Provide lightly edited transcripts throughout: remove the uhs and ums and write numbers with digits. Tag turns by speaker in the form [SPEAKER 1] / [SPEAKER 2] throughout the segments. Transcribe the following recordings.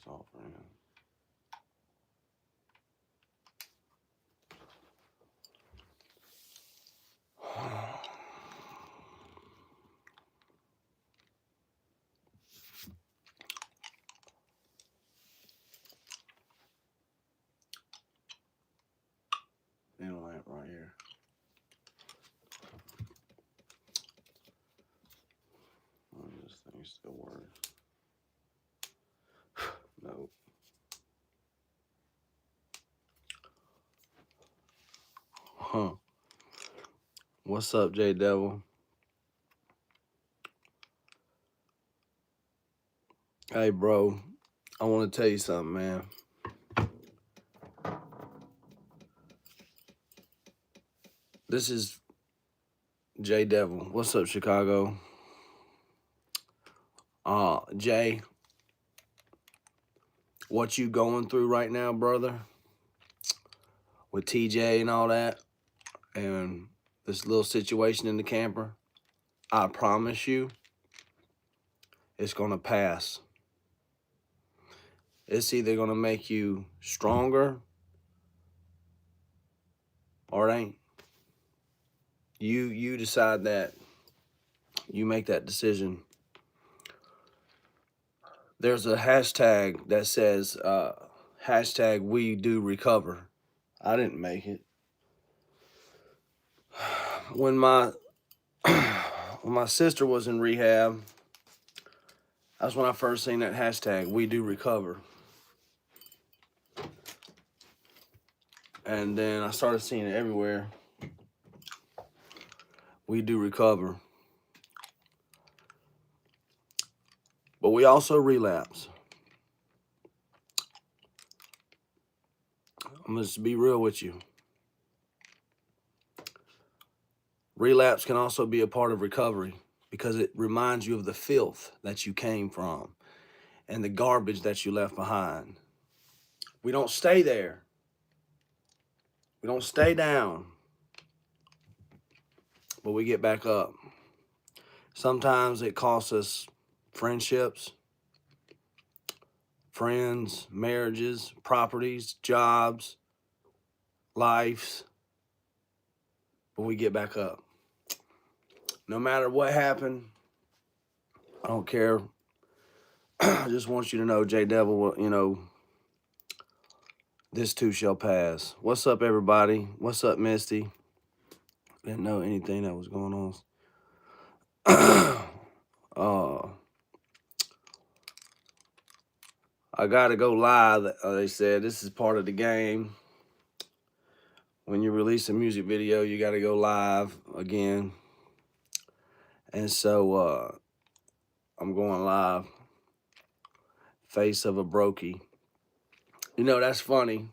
[SPEAKER 1] off, man. Nail lamp right here. Oh, this thing still works. Nope. Huh. What's up, J Devil? Hey, bro. I want to tell you something, man. This is J Devil. What's up, Chicago? Jay, what you going through right now, brother? With TJ and all that, and this little situation in the camper, I promise you, it's gonna pass. It's either gonna make you stronger or it ain't. You decide that. You make that decision. There's a hashtag that says hashtag we do recover. I didn't make it. When my sister was in rehab, that's when I first seen that hashtag, we do recover. And then I started seeing it everywhere. We do recover. But we also relapse. I'm going to be real with you. Relapse can also be a part of recovery because it reminds you of the filth that you came from and the garbage that you left behind. We don't stay there. We don't stay down, but we get back up. Sometimes it costs us friendships, friends, marriages, properties, jobs, lives, but we get back up. No matter what happened, I don't care. I just want you to know, J Devil, you know, this too shall pass. What's up, everybody? What's up, Misty? Didn't know anything that was going on. I gotta go live. They said this is part of the game. When you release a music video, you gotta go live again. And so I'm going live. Face of a brokey. You know, that's funny.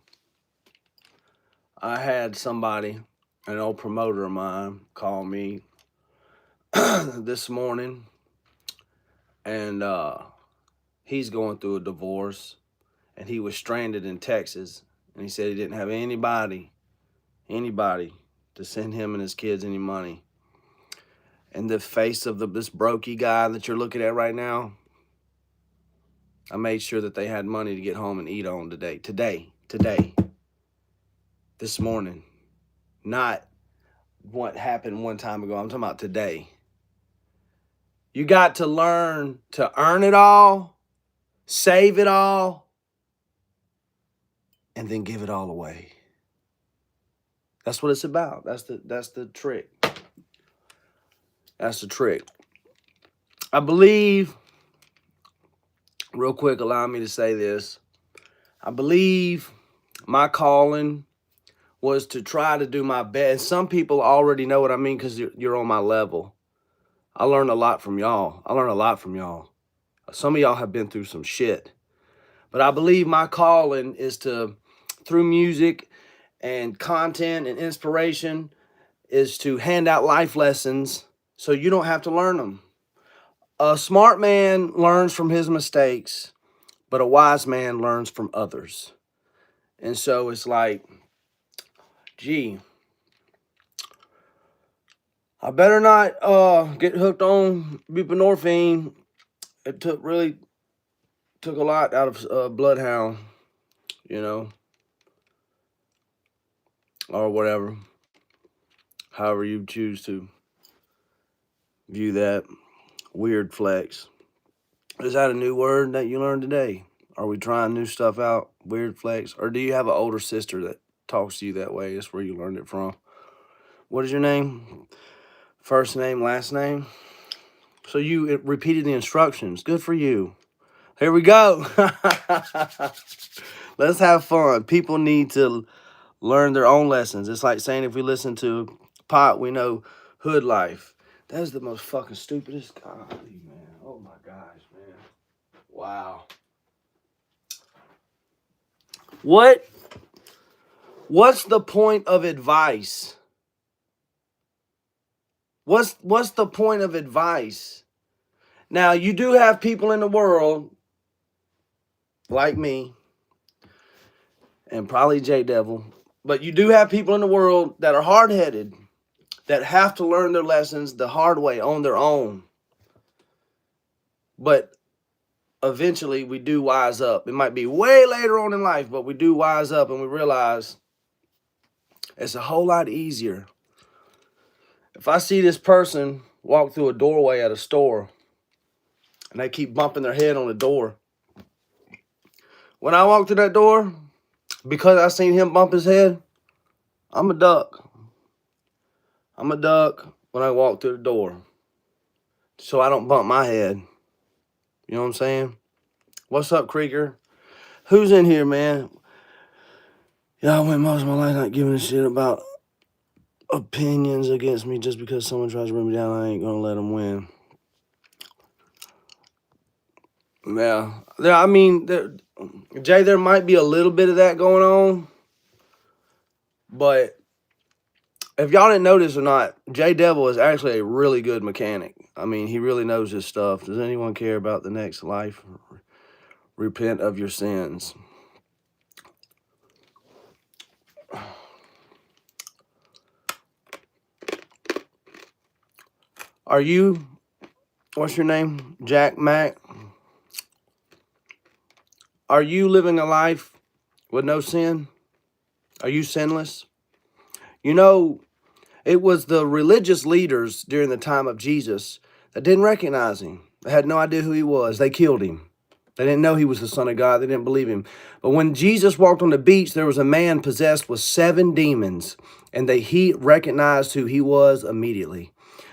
[SPEAKER 1] I had somebody, an old promoter of mine, call me this morning, and he's going through a divorce, and he was stranded in Texas, and he said he didn't have anybody to send him and his kids any money. And the face of this brokey guy that you're looking at right now, I made sure that they had money to get home and eat on today, this morning. Not what happened one time ago. I'm talking about today. You got to learn to earn it all, save it all, and then give it all away. That's what it's about. That's the trick. That's the trick. I believe, real quick, allow me to say this. I believe my calling was to try to do my best. Some people already know what I mean because you're on my level. I learned a lot from y'all. Some of y'all have been through some shit. But I believe my calling is to, through music and content and inspiration, is to hand out life lessons so you don't have to learn them. A smart man learns from his mistakes, but a wise man learns from others. And so it's like, gee, I better not get hooked on buprenorphine. It took really took a lot out of Bloodhound, you know, or whatever. However you choose to view that. Weird flex. Is that a new word that you learned today? Are we trying new stuff out? Weird flex? Or do you have an older sister that talks to you that way? That's where you learned it from. What is your name? First name, last name? So you repeated the instructions. Good for you. Here we go. Let's have fun. People need to learn their own lessons. It's like saying if we listen to pot, we know hood life. That is the most fucking stupidest. Golly, man. Oh my gosh, man. Wow. What's the point of advice? What's the point of advice? Now, you do have people in the world like me and probably J Devil, but you do have people in the world that are hard-headed, that have to learn their lessons the hard way on their own. But eventually we do wise up. It might be way later on in life, but we do wise up and we realize it's a whole lot easier. If I see this person walk through a doorway at a store and they keep bumping their head on the door, when I walk through that door, because I seen him bump his head, I'm a duck. I'm a duck when I walk through the door, so I don't bump my head. You know what I'm saying? What's up, Krieger? Who's in here, man? Y'all went most of my life not giving a shit about opinions against me. Just because someone tries to bring me down, I ain't gonna let them win. Yeah, I mean, Jay, there might be a little bit of that going on, but if y'all didn't notice or not, J Devil is actually a really good mechanic. I mean, he really knows his stuff. Does anyone care about the next life? Repent of your sins. Are you, what's your name? Jack Mac? Are you living a life with no sin? Are you sinless? You know, it was the religious leaders during the time of Jesus that didn't recognize him. They had no idea who he was. They killed him. They didn't know he was the Son of God. They didn't believe him. But when Jesus walked on the beach, there was a man possessed with 7 demons, and he recognized who he was immediately.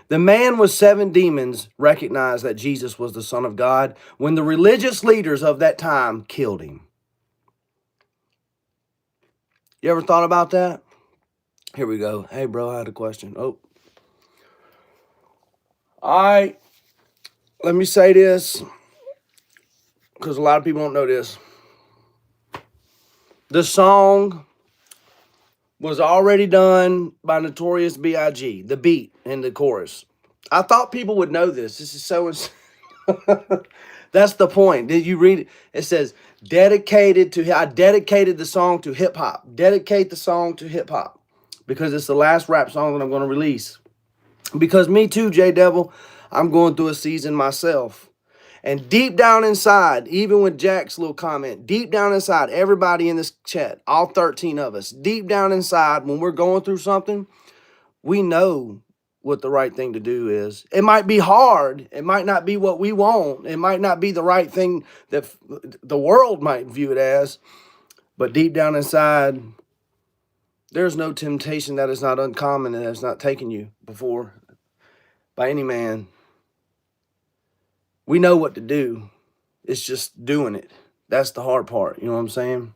[SPEAKER 1] The man with 7 demons recognized that Jesus was the Son of God when the religious leaders of that time killed him. You ever thought about that? Here we go. Hey, bro, I had a question. Oh. All right. Let me say this, because a lot of people don't know this. The song was already done by Notorious B.I.G., the beat and the chorus. I thought people would know this. This is so... That's the point. Did you read it? It says, I dedicated the song to hip-hop. Dedicate the song to hip-hop. Because it's the last rap song that I'm going to release. Because me too, J Devil, I'm going through a season myself. And deep down inside, even with Jack's little comment, deep down inside, everybody in this chat, all 13 of us, deep down inside, when we're going through something, we know what the right thing to do is. It might be hard. It might not be what we want. It might not be the right thing that the world might view it as. But deep down inside, there's no temptation that is not uncommon and has not taken you before by any man. We know what to do. It's just doing it. That's the hard part. You know what I'm saying?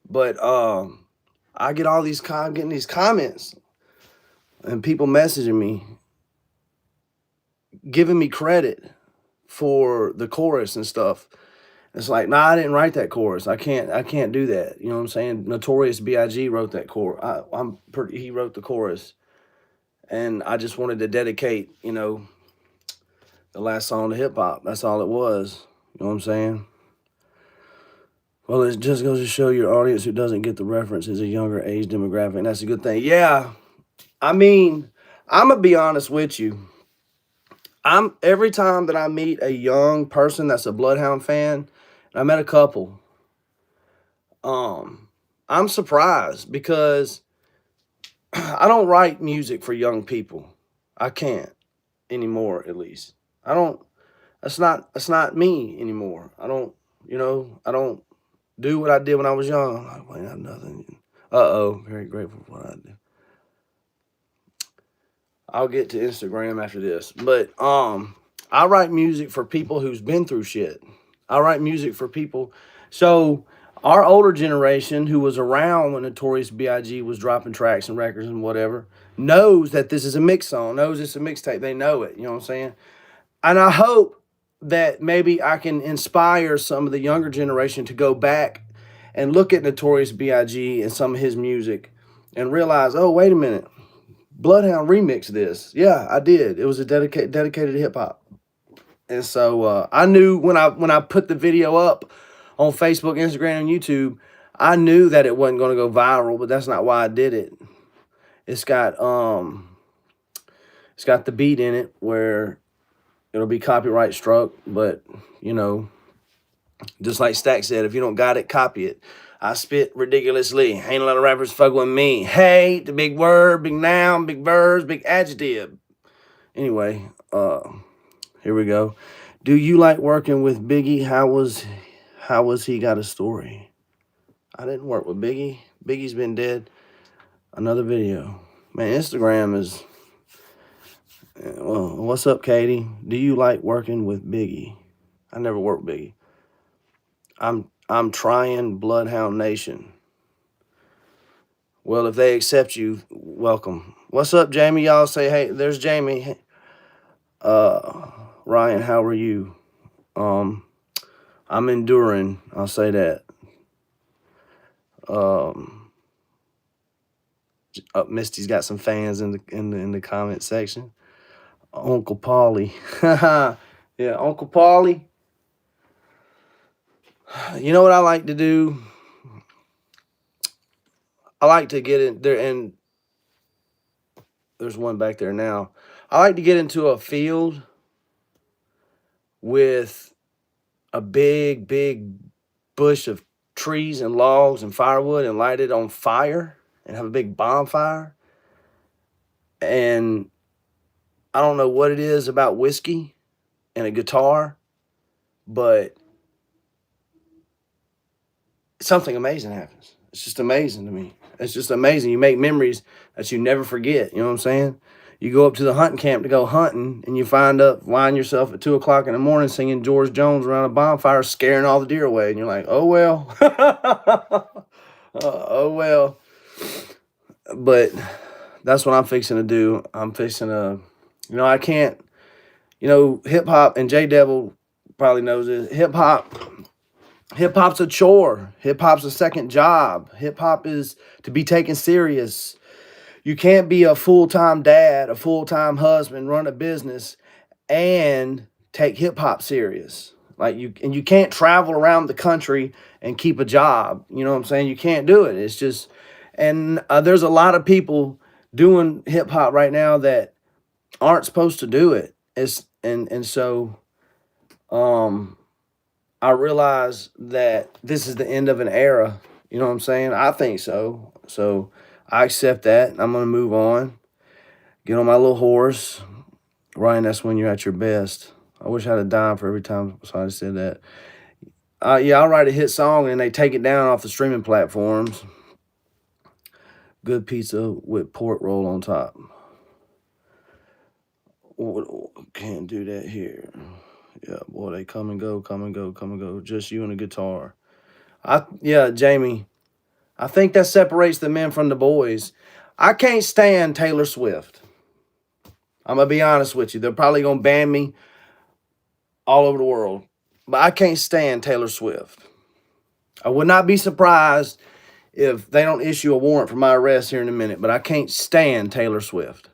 [SPEAKER 1] But I get all these getting these comments and people messaging me, giving me credit for the chorus and stuff. It's like, nah, I didn't write that chorus. I can't do that. You know what I'm saying? Notorious B.I.G. wrote that chorus. He wrote the chorus. And I just wanted to dedicate, you know, the last song to hip-hop. That's all it was. You know what I'm saying? Well, it just goes to show your audience who doesn't get the reference is a younger age demographic, and that's a good thing. Yeah, I mean, I'm going to be honest with you. every time that I meet a young person that's a Bloodhound fan, and I met a couple, I'm surprised because I don't write music for young people. I can't anymore, at least. I don't that's not me anymore. I don't do what I did when I was young. I might have nothing. Very grateful for what I did. I'll get to Instagram after this. But I write music for people who's been through shit. I write music for people. So our older generation who was around when Notorious B.I.G. was dropping tracks and records and whatever knows that this is a mix song, knows it's a mixtape. They know it, you know what I'm saying? And I hope that maybe I can inspire some of the younger generation to go back and look at Notorious B.I.G. and some of his music and realize, oh, wait a minute, Bloodhound remixed this. Yeah, I did. It was a dedicated to hip hop. And so I knew when I put the video up on Facebook, Instagram, and YouTube, I knew that it wasn't going to go viral, but that's not why I did it. It's got the beat in it where it'll be copyright struck, but you know, just like Stack said, if you don't got it, copy it. I spit ridiculously. Ain't a lot of rappers fuck with me. Hey, the big word, big noun, big verbs, big adjective. Anyway, here we go. Do you like working with Biggie? How was he got a story? I didn't work with Biggie. Biggie's been dead. Another video. Man, Instagram is well, what's up, Katie? Do you like working with Biggie? I never worked with Biggie. I'm trying Bloodhound Nation. Well, if they accept you, welcome. What's up, Jamie? Y'all say, hey, there's Jamie. Ryan, how are you? I'm enduring. I'll say that. Misty's got some fans in the comment section. Uncle Paulie. Yeah, Uncle Paulie. You know what I like to do? I like to get in there, and there's one back there now. I like to get into a field with a big bush of trees and logs and firewood and light it on fire and have a big bonfire. And I don't know what it is about whiskey and a guitar, but something amazing happens. It's just amazing to me. It's just amazing. You make memories that you never forget. You know what I'm saying? You go up to the hunting camp to go hunting, and you find yourself at 2 o'clock in the morning singing George Jones around a bonfire, scaring all the deer away. And you're like, oh, well. Oh, well. But that's what I'm fixing to do. I'm fixing to, I can't, hip hop, and J Devil probably knows this. Hip hop's a chore. Hip hop's a second job. Hip hop is to be taken serious. You can't be a full-time dad, a full-time husband, run a business, and take hip hop serious. You can't travel around the country and keep a job. You know what I'm saying? You can't do it. It's just, and there's a lot of people doing hip hop right now that aren't supposed to do it. So I realize that this is the end of an era. You know what I'm saying? I think so. So I accept that. I'm going to move on. Get on my little horse. Ryan, that's when you're at your best. I wish I had a dime for every time somebody said that. Yeah, I'll write a hit song and they take it down off the streaming platforms. Good pizza with pork roll on top. Can't do that here. Yeah, boy, they come and go, come and go, come and go. Just you and a guitar. Yeah, Jamie. I think that separates the men from the boys. I can't stand Taylor Swift. I'm going to be honest with you. They're probably going to ban me all over the world. But I can't stand Taylor Swift. I would not be surprised if they don't issue a warrant for my arrest here in a minute. But I can't stand Taylor Swift.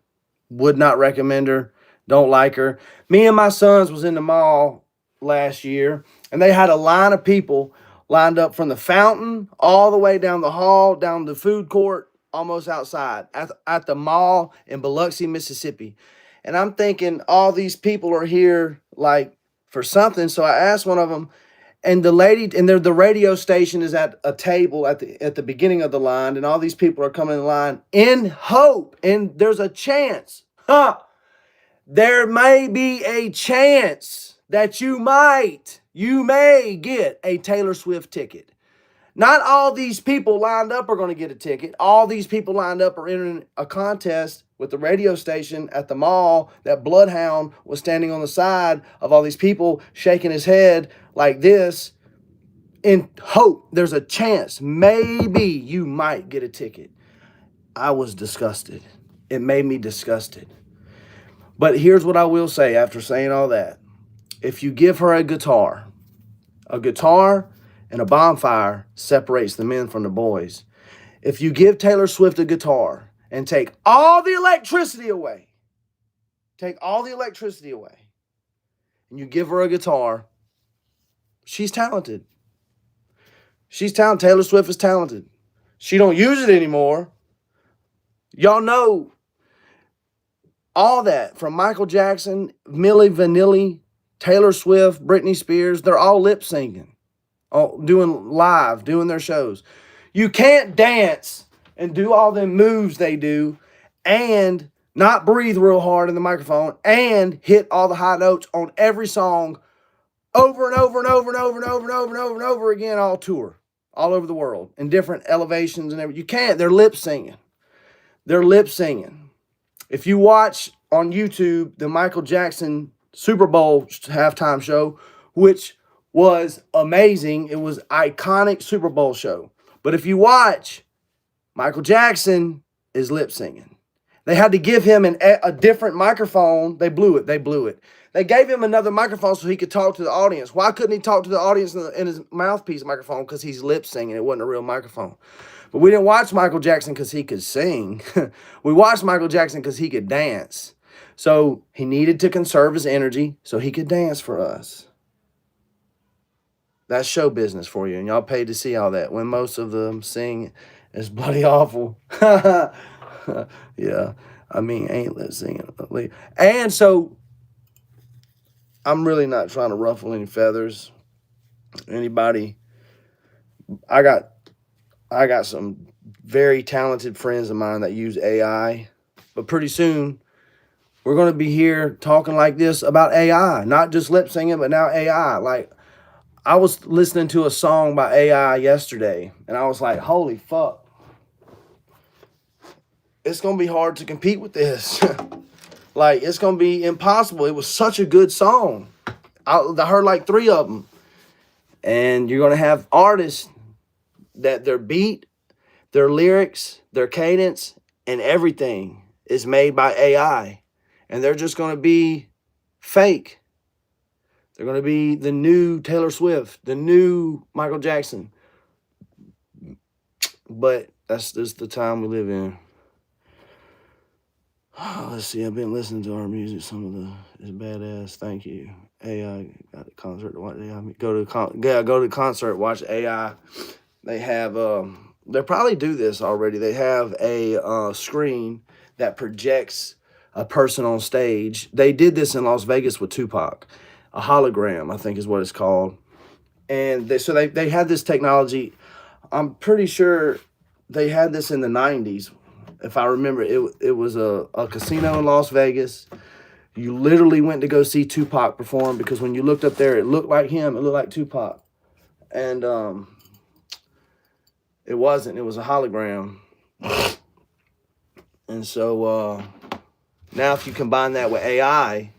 [SPEAKER 1] Would not recommend her. Don't like her. Me and my sons was in the mall last year. And they had a line of people lined up from the fountain all the way down the hall, down the food court, almost outside at the mall in Biloxi, Mississippi. And I'm thinking all these people are here like for something. So I asked one of them, and the lady, and the radio station is at a table at the beginning of the line, and all these people are coming in line in hope, and there's a chance, there may be a chance that you may get a Taylor Swift ticket. Not all these people lined up are going to get a ticket. All these people lined up are entering a contest with the radio station at the mall that Bloodhound was standing on the side of all these people shaking his head like this in hope there's a chance. Maybe you might get a ticket. I was disgusted. It made me disgusted. But here's what I will say after saying all that. If you give her a guitar and a bonfire separates the men from the boys. If you give Taylor Swift a guitar and take all the electricity away, and you give her a guitar, she's talented. Taylor Swift is talented. She don't use it anymore. Y'all know all that from Michael Jackson, Milli Vanilli, Taylor Swift, Britney Spears. They're all lip syncing. Doing their shows. You can't dance and do all them moves they do and not breathe real hard in the microphone and hit all the high notes on every song over and over and over and over and over and over and over and over again all tour, all over the world in different elevations and everything. You can't. They're lip singing. If you watch on YouTube the Michael Jackson Super Bowl halftime show, which was amazing. It was iconic Super Bowl show. But if you watch, Michael Jackson is lip singing. They had to give him a different microphone. They blew it. They gave him another microphone so he could talk to the audience. Why couldn't he talk to the audience in his mouthpiece microphone? Because he's lip singing. It wasn't a real microphone. But we didn't watch Michael Jackson because he could sing. We watched Michael Jackson because he could dance. So he needed to conserve his energy so he could dance for us. That's show business for you, and y'all paid to see all that. When most of them sing, it's bloody awful. Yeah, I mean, ain't lip singing. And so, I'm really not trying to ruffle any feathers. Anybody, I got some very talented friends of mine that use AI, but pretty soon, we're going to be here talking like this about AI, not just lip singing, but now AI. Like, I was listening to a song by AI yesterday, and I was like, holy fuck. It's going to be hard to compete with this. Like, it's going to be impossible. It was such a good song. I heard like 3 of them. And you're going to have artists that their beat, their lyrics, their cadence, and everything is made by AI. And they're just going to be fake. They're going to be the new Taylor Swift, the new Michael Jackson. But that's just the time we live in. Let's see. I've been listening to our music. Some of it's badass. Thank you. AI got a concert to watch. Go to the concert. Watch AI. They have. They probably do this already. They have a screen that projects a person on stage. They did this in Las Vegas with Tupac. A hologram, I think is what it's called. And they had this technology. I'm pretty sure they had this in the 90s. If I remember, it was a casino in Las Vegas. You literally went to go see Tupac perform because when you looked up there, it looked like him. It looked like Tupac. And it wasn't. It was a hologram. And so now if you combine that with AI,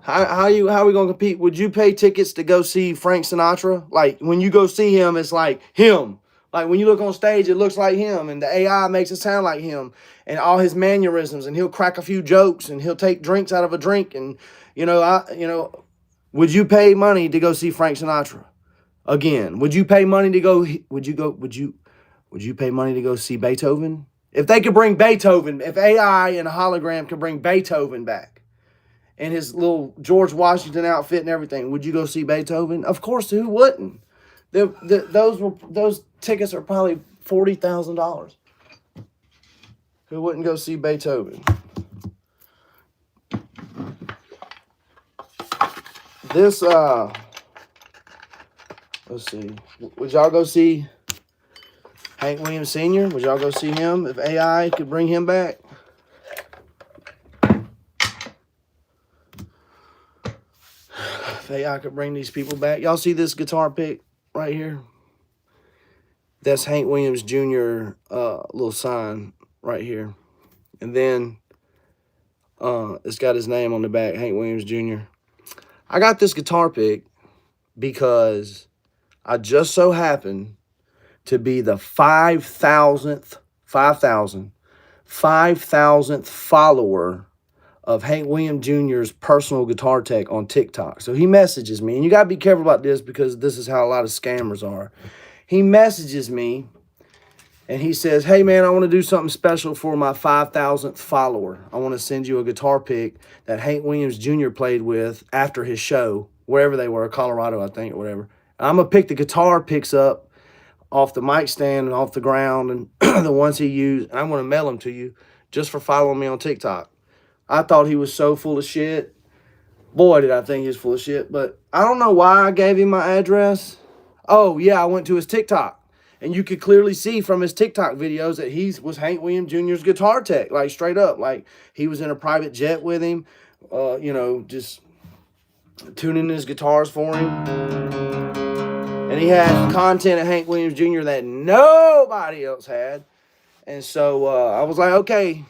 [SPEAKER 1] how are we gonna compete? Would you pay tickets to go see Frank Sinatra? Like when you go see him, it's like him. Like when you look on stage, it looks like him, and the AI makes it sound like him, and all his mannerisms, and he'll crack a few jokes, and he'll take drinks out of a drink, and would you pay money to go see Frank Sinatra? Again, would you pay money to go? Would you pay money to go see Beethoven? If they could bring Beethoven, if AI and a hologram could bring Beethoven back, and his little George Washington outfit and everything, would you go see Beethoven? Of course, who wouldn't? Those tickets are probably $40,000. Who wouldn't go see Beethoven? This, let's see. Would y'all go see Hank Williams Sr.? Would y'all go see him if AI could bring him back? If AI could bring these people back. Y'all see this guitar pick right here? That's Hank Williams Jr. Little sign right here. And then it's got his name on the back, Hank Williams Jr. I got this guitar pick because I just so happened to be the 5,000th follower of Hank Williams Jr.'s personal guitar tech on TikTok. So he messages me, and you got to be careful about this because this is how a lot of scammers are. He messages me, and he says, hey, man, I want to do something special for my 5,000th follower. I want to send you a guitar pick that Hank Williams Jr. played with after his show, wherever they were, Colorado, I think, or whatever. I'm going to pick the guitar picks up off the mic stand and off the ground and the ones he used, and I'm going to mail them to you just for following me on TikTok. I thought he was so full of shit. Boy, did I think he was full of shit. But I don't know why I gave him my address. Oh, yeah, I went to his TikTok. And you could clearly see from his TikTok videos that he was Hank Williams Jr.'s guitar tech. Like, straight up. Like, he was in a private jet with him. You know, just tuning his guitars for him. And he had content of Hank Williams Jr. that nobody else had. And so I was like, okay.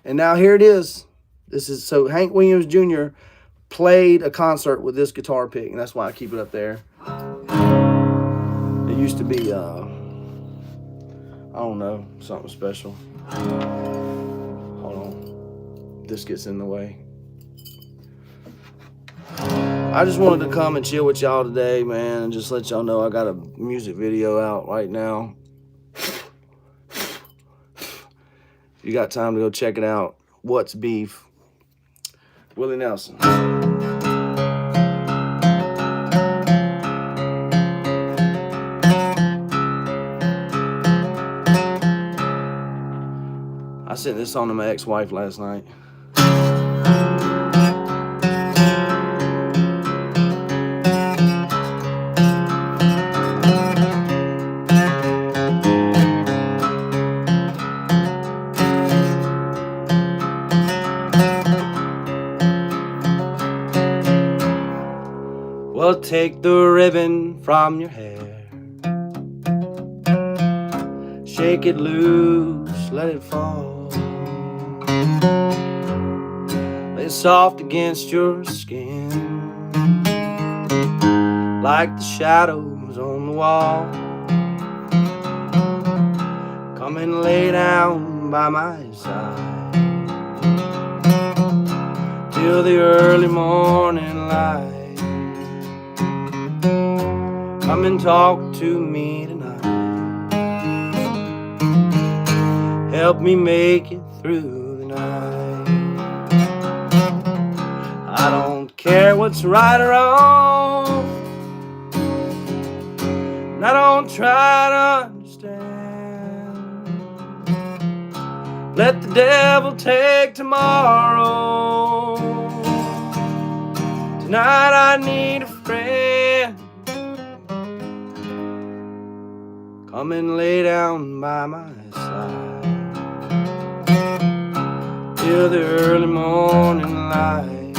[SPEAKER 1] And now here it is. So Hank Williams Jr. played a concert with this guitar pick, and that's why I keep it up there. It used to be, I don't know, something special. Hold on. This gets in the way. I just wanted to come and chill with y'all today, man, and just let y'all know I got a music video out right now. You got time to go check it out. What's Beef? Willie Nelson. I sent this on to my ex-wife last night. Well, take the ribbon from your hair, shake it loose, let it fall, lay soft against your skin, like the shadows on the wall. Come and lay down by my side till the early morning light. Come and talk to me tonight. Help me make it through the night. I don't care what's right or wrong, and I don't try to understand. Let the devil take tomorrow. Tonight I need a friend. Come and lay down by my side till the early morning light.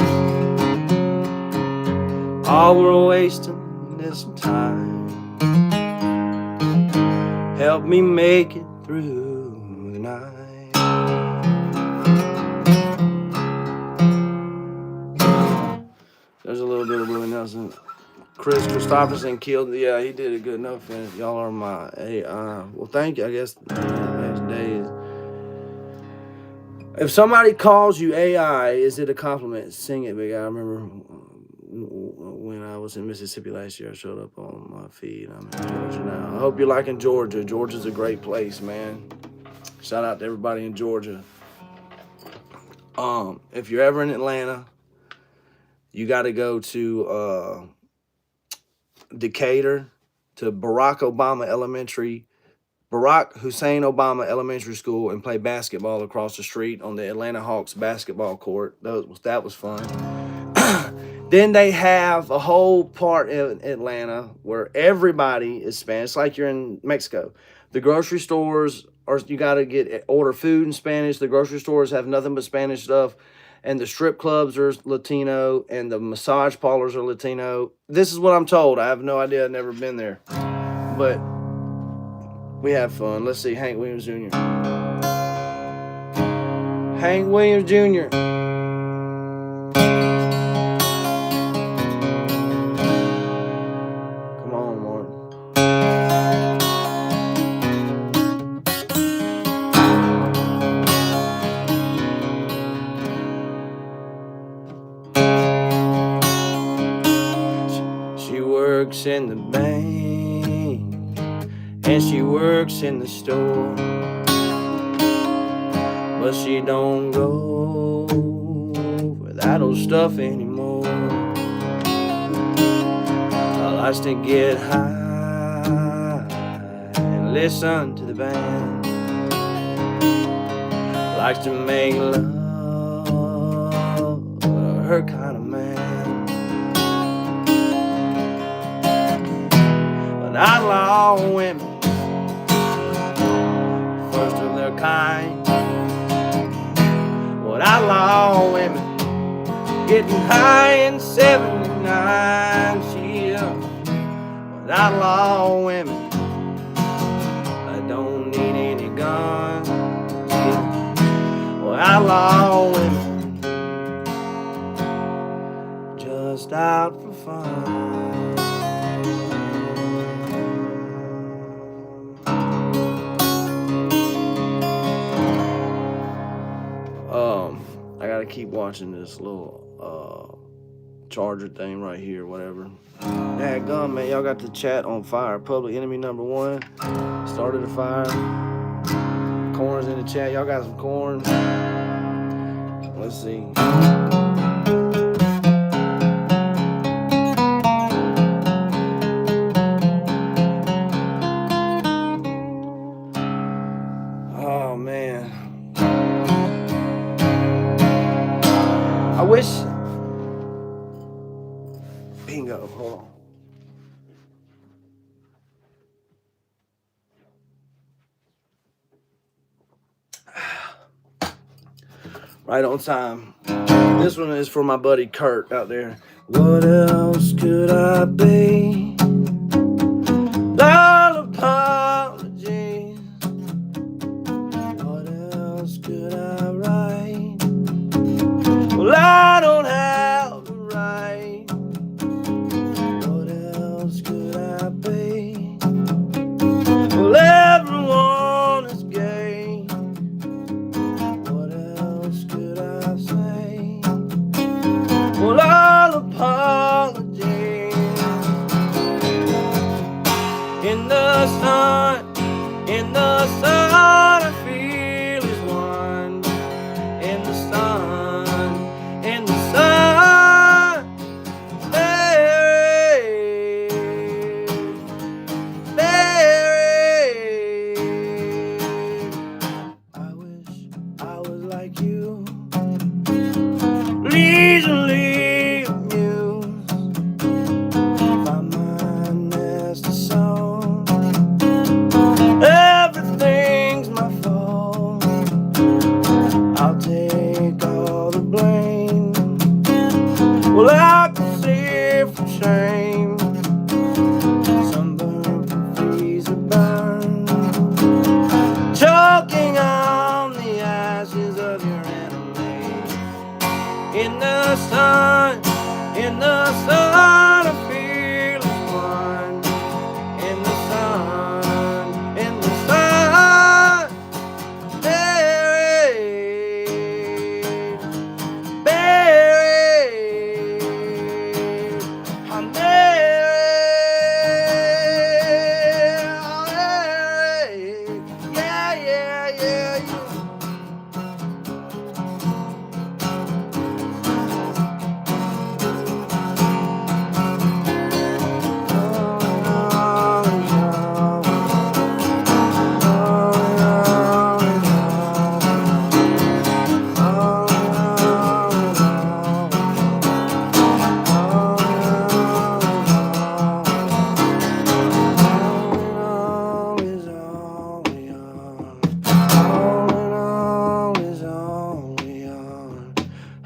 [SPEAKER 1] All we're wasting is some time. Help me make it through the night. There's a little bit of Willie Nelson. Chris Christopherson killed. Yeah, he did a good enough. And y'all are my AI. Well, thank you. I guess the next day is. If somebody calls you AI, is it a compliment? Sing it, big guy. I remember when I was in Mississippi last year, I showed up on my feed. I'm in Georgia now. I hope you're liking Georgia. Georgia's a great place, man. Shout out to everybody in Georgia. If you're ever in Atlanta, you got to go to Decatur, to Barack Hussein Obama Elementary School, and play basketball across the street on the Atlanta Hawks basketball court. That was fun. Then they have a whole part in Atlanta where everybody is Spanish. It's like you're in Mexico. The grocery stores are, you got to order food in Spanish. The grocery stores have nothing but Spanish stuff. And the strip clubs are Latino, and the massage parlors are Latino. This is what I'm told. I have no idea. I've never been there. But we have fun. Let's see, Hank Williams Jr. Hank Williams Jr. Come on, Martin. She works in the bank, and she works in the store, but she don't go for that old stuff anymore. I likes to get high and listen to the band. Likes to make love, her kind of man. But not all women, first of their kind. What outlaw women getting high in 79. She what outlaw women, I don't need any guns. What outlaw women, just out for fun. I gotta keep watching this little charger thing right here, whatever. Dadgum, man, y'all got the chat on fire. Public enemy #1 started a fire. Corn's in the chat. Y'all got some corn? Let's see. Oh man, I wish. Bingo. Hold on. Right on time. This one is for my buddy Kurt out there. What else could I be? All apologies. What else could I write? Well, I don't have the right. What else could I be? Well, everyone is gay. What else could I say? Well, all apologies. In the sun, I feel is one. In the sun, I wish I was like you, easily amused. If I mind as the song, everything's my fault. I'll take all the blame. Well, I can see from shame. Sunburn, freeze or burn, choking on the ashes of your enemy. In the sun, I feel as one. In the sun, I'm yeah.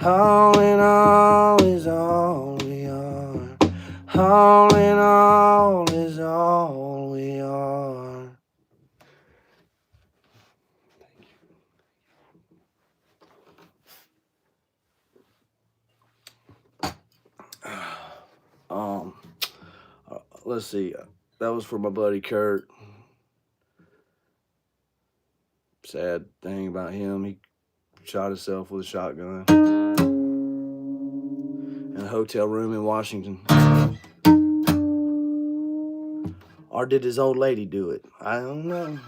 [SPEAKER 1] All in all is all we are. All in all is all we are. Let's see. That was for my buddy Kurt. Sad thing about him, he shot himself with a shotgun in a hotel room in Washington. Or did his old lady do it? I don't know.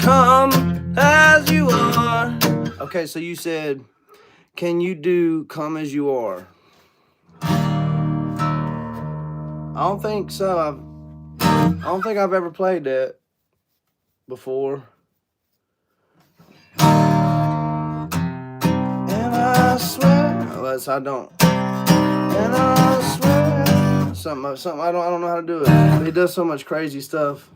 [SPEAKER 1] Come as you are. Okay, so you said, can you do Come As You Are? I don't think so. I don't think I've ever played that before. And I swear, unless I don't. And I swear, something. I don't know how to do it. He does so much crazy stuff.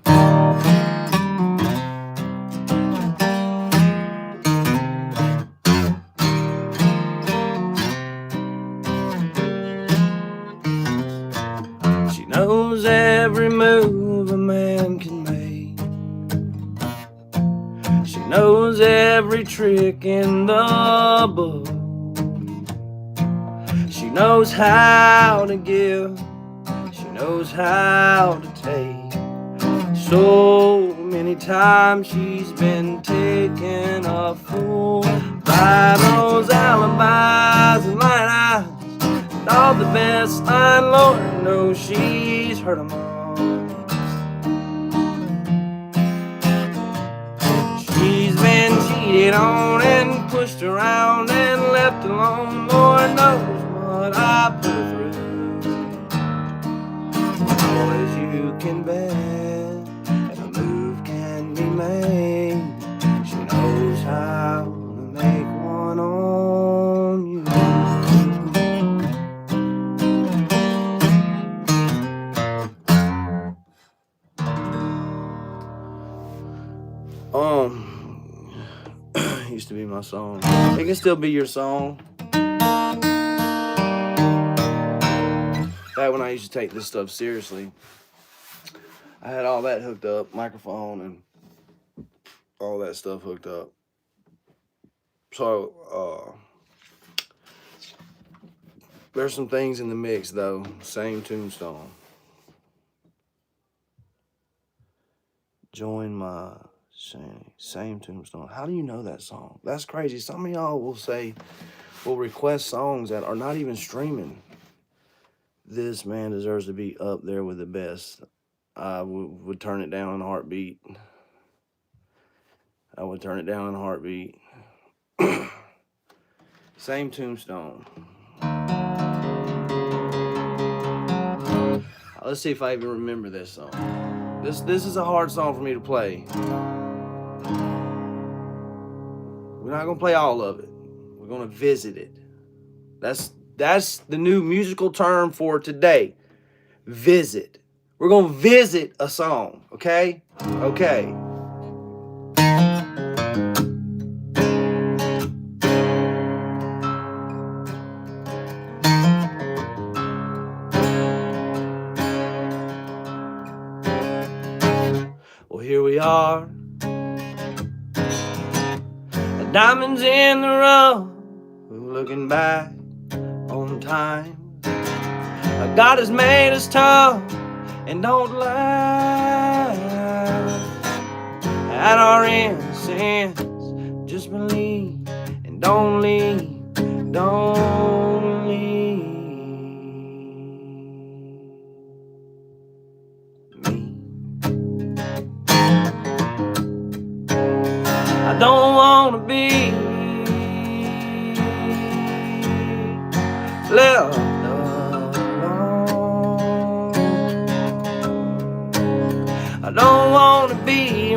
[SPEAKER 1] She knows every move a man can make. She knows every trick in the book. She knows how to give. She knows how to take. So many times she's been taken a fool by those alibis and light eyes and all the best line. Lord knows she's heard them all. She's been cheated on and pushed around and left alone. Lord knows what I put her through. All as you can bear, and a move can be made. She knows how to make one on you. Used to be my song. It can still be your song. Back when I used to take this stuff seriously, I had all that hooked up, microphone and all that stuff hooked up. So, there's some things in the mix though. Same tombstone. Join my same tombstone. How do you know that song? That's crazy. Some of y'all will request songs that are not even streaming. This man deserves to be up there with the best. I would turn it down in a heartbeat. I would turn it down in a heartbeat. Same tombstone. Let's see if I even remember this song. This is a hard song for me to play. We're not gonna play all of it. We're gonna visit it. That's the new musical term for today. Visit. We're gonna visit a song, okay? Okay. Well, here we are. Diamonds in the rough, looking back on time. God has made us tough and don't laugh at our innocence. Just believe and don't leave, don't leave me. I don't want to be left alone. I don't want to be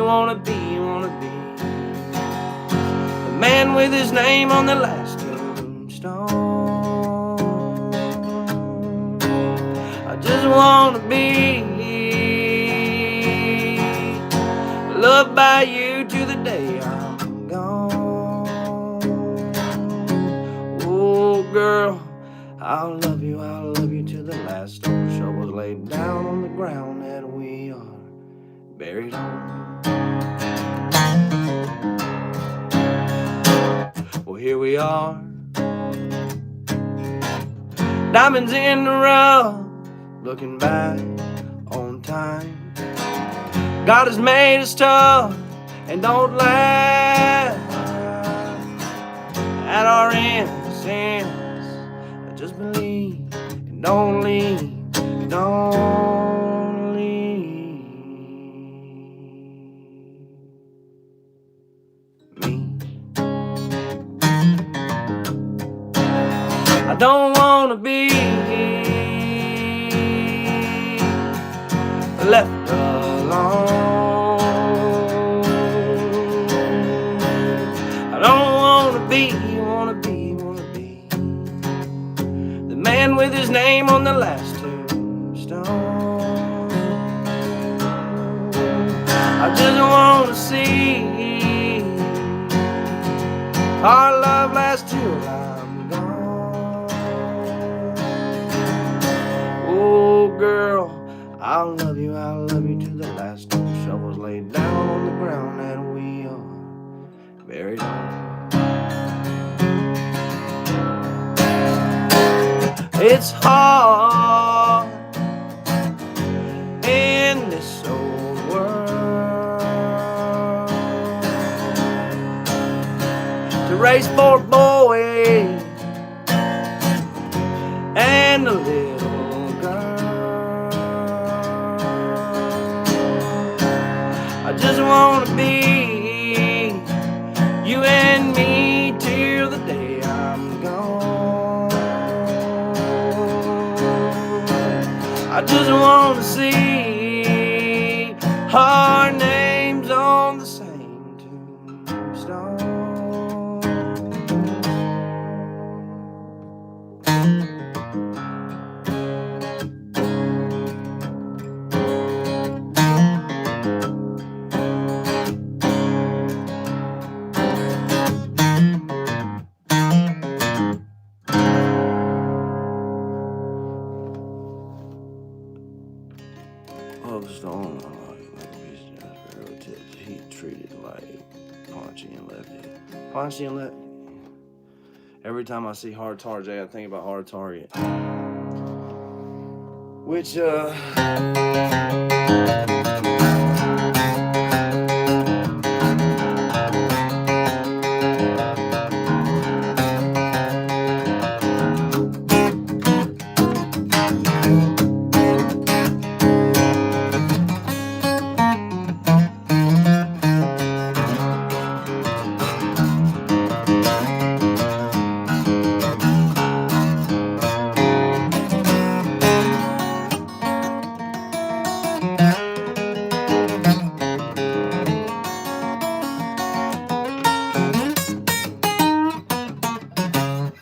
[SPEAKER 1] with his name on the last tombstone. I just wanna be loved by you to the day I'm gone. Oh girl, I'll love you till the last old shovel's laid down on the ground that we are buried on. Well, here we are, diamonds in the rough, looking back on time. God has made us tough, and don't laugh at our innocence. Just believe and don't leave, don't leave me. I don't want to be left alone. I don't want to be the man with his name on the last tombstone. I just want to see our love last till I'm gone. Oh girl, I'll love you till the last old shovel's laid down on the ground that we are buried on. It's hard in this old world to raise 4 boys and a little girl. I just want to be you and me till the day I'm gone. I just want to see our names on the same tombstone. Of the storm, he treated like Paunchy and Lefty. Paunchy and Lefty. Every time I see Hard Target, I think about Hard Target. Which,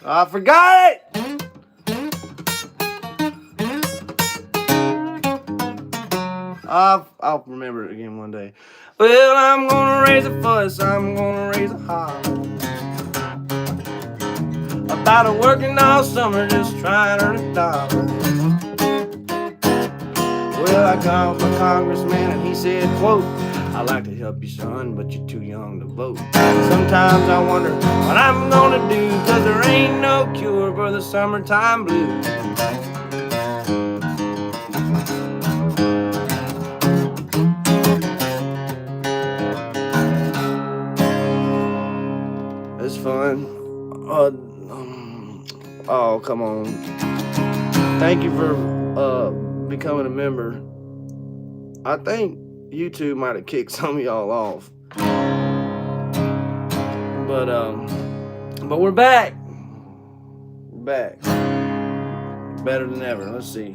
[SPEAKER 1] I forgot it! I'll remember it again one day. Well, I'm gonna raise a fuss, I'm gonna raise a holler about a working all summer just trying to earn a dollar. Well, I called my congressman and he said, quote, I'd like to help you, son, but you're too young to vote. Sometimes I wonder what I'm gonna do, 'cause there ain't no cure for the summertime blues. It's fun. Oh, come on. Thank you for becoming a member. I think YouTube might have kicked some of y'all off. But we're back. We're back. Better than ever. Let's see.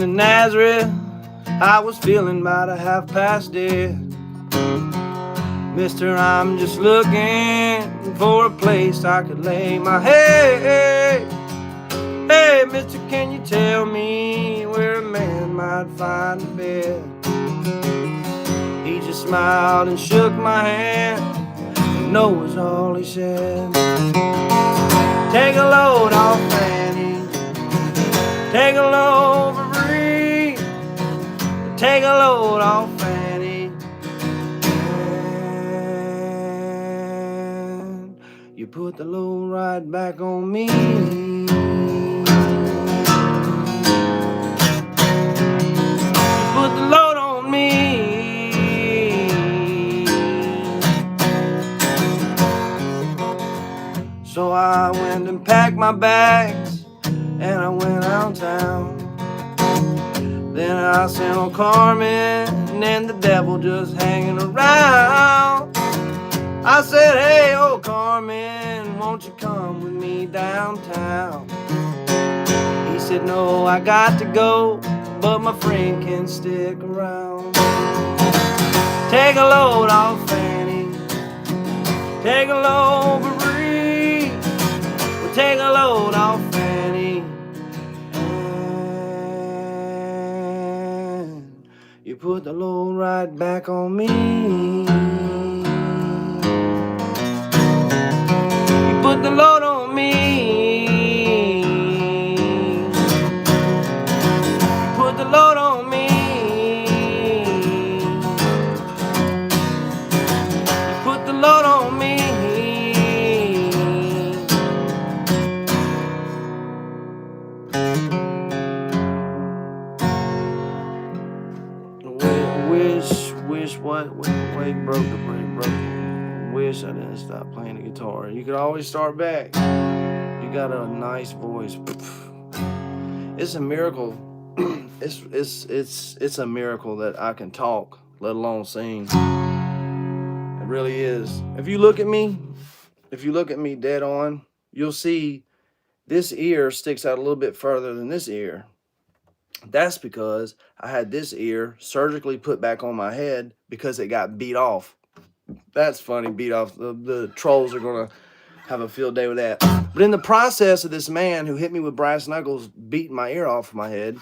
[SPEAKER 1] in Nazareth, I was feeling about a half past dead. Mister, I'm just looking for a place I could lay my head. Hey, mister, can you tell me where a man might find a bed? He just smiled and shook my hand. No was all he said. Take a load off Fanny, take a load for free, take a load off Fanny. And you put the load right back on me. Put the load on me. So I went and packed my bags and I went out town. Then I sent on Carmen and the devil just hanging around. I said, hey, oh Carmen, won't you come with me downtown? He said, no, I got to go, but my friend can stick around. Take a load off Fanny, take a load for free, we'll take a load off Fanny. And you put the load right back on me. You put the load on me. You put the load on me. You put the load on me. Wish what? Wait, broke the break, broke. Wish I didn't stop playing the guitar. You could always start back. You got a nice voice. It's a miracle. It's a miracle that I can talk, let alone sing. It really is. If you look at me dead on, you'll see this ear sticks out a little bit further than this ear. That's because I had this ear surgically put back on my head because it got beat off. That's funny, beat off. The trolls are going to have a field day with that. But in the process of this man who hit me with brass knuckles beating my ear off my head,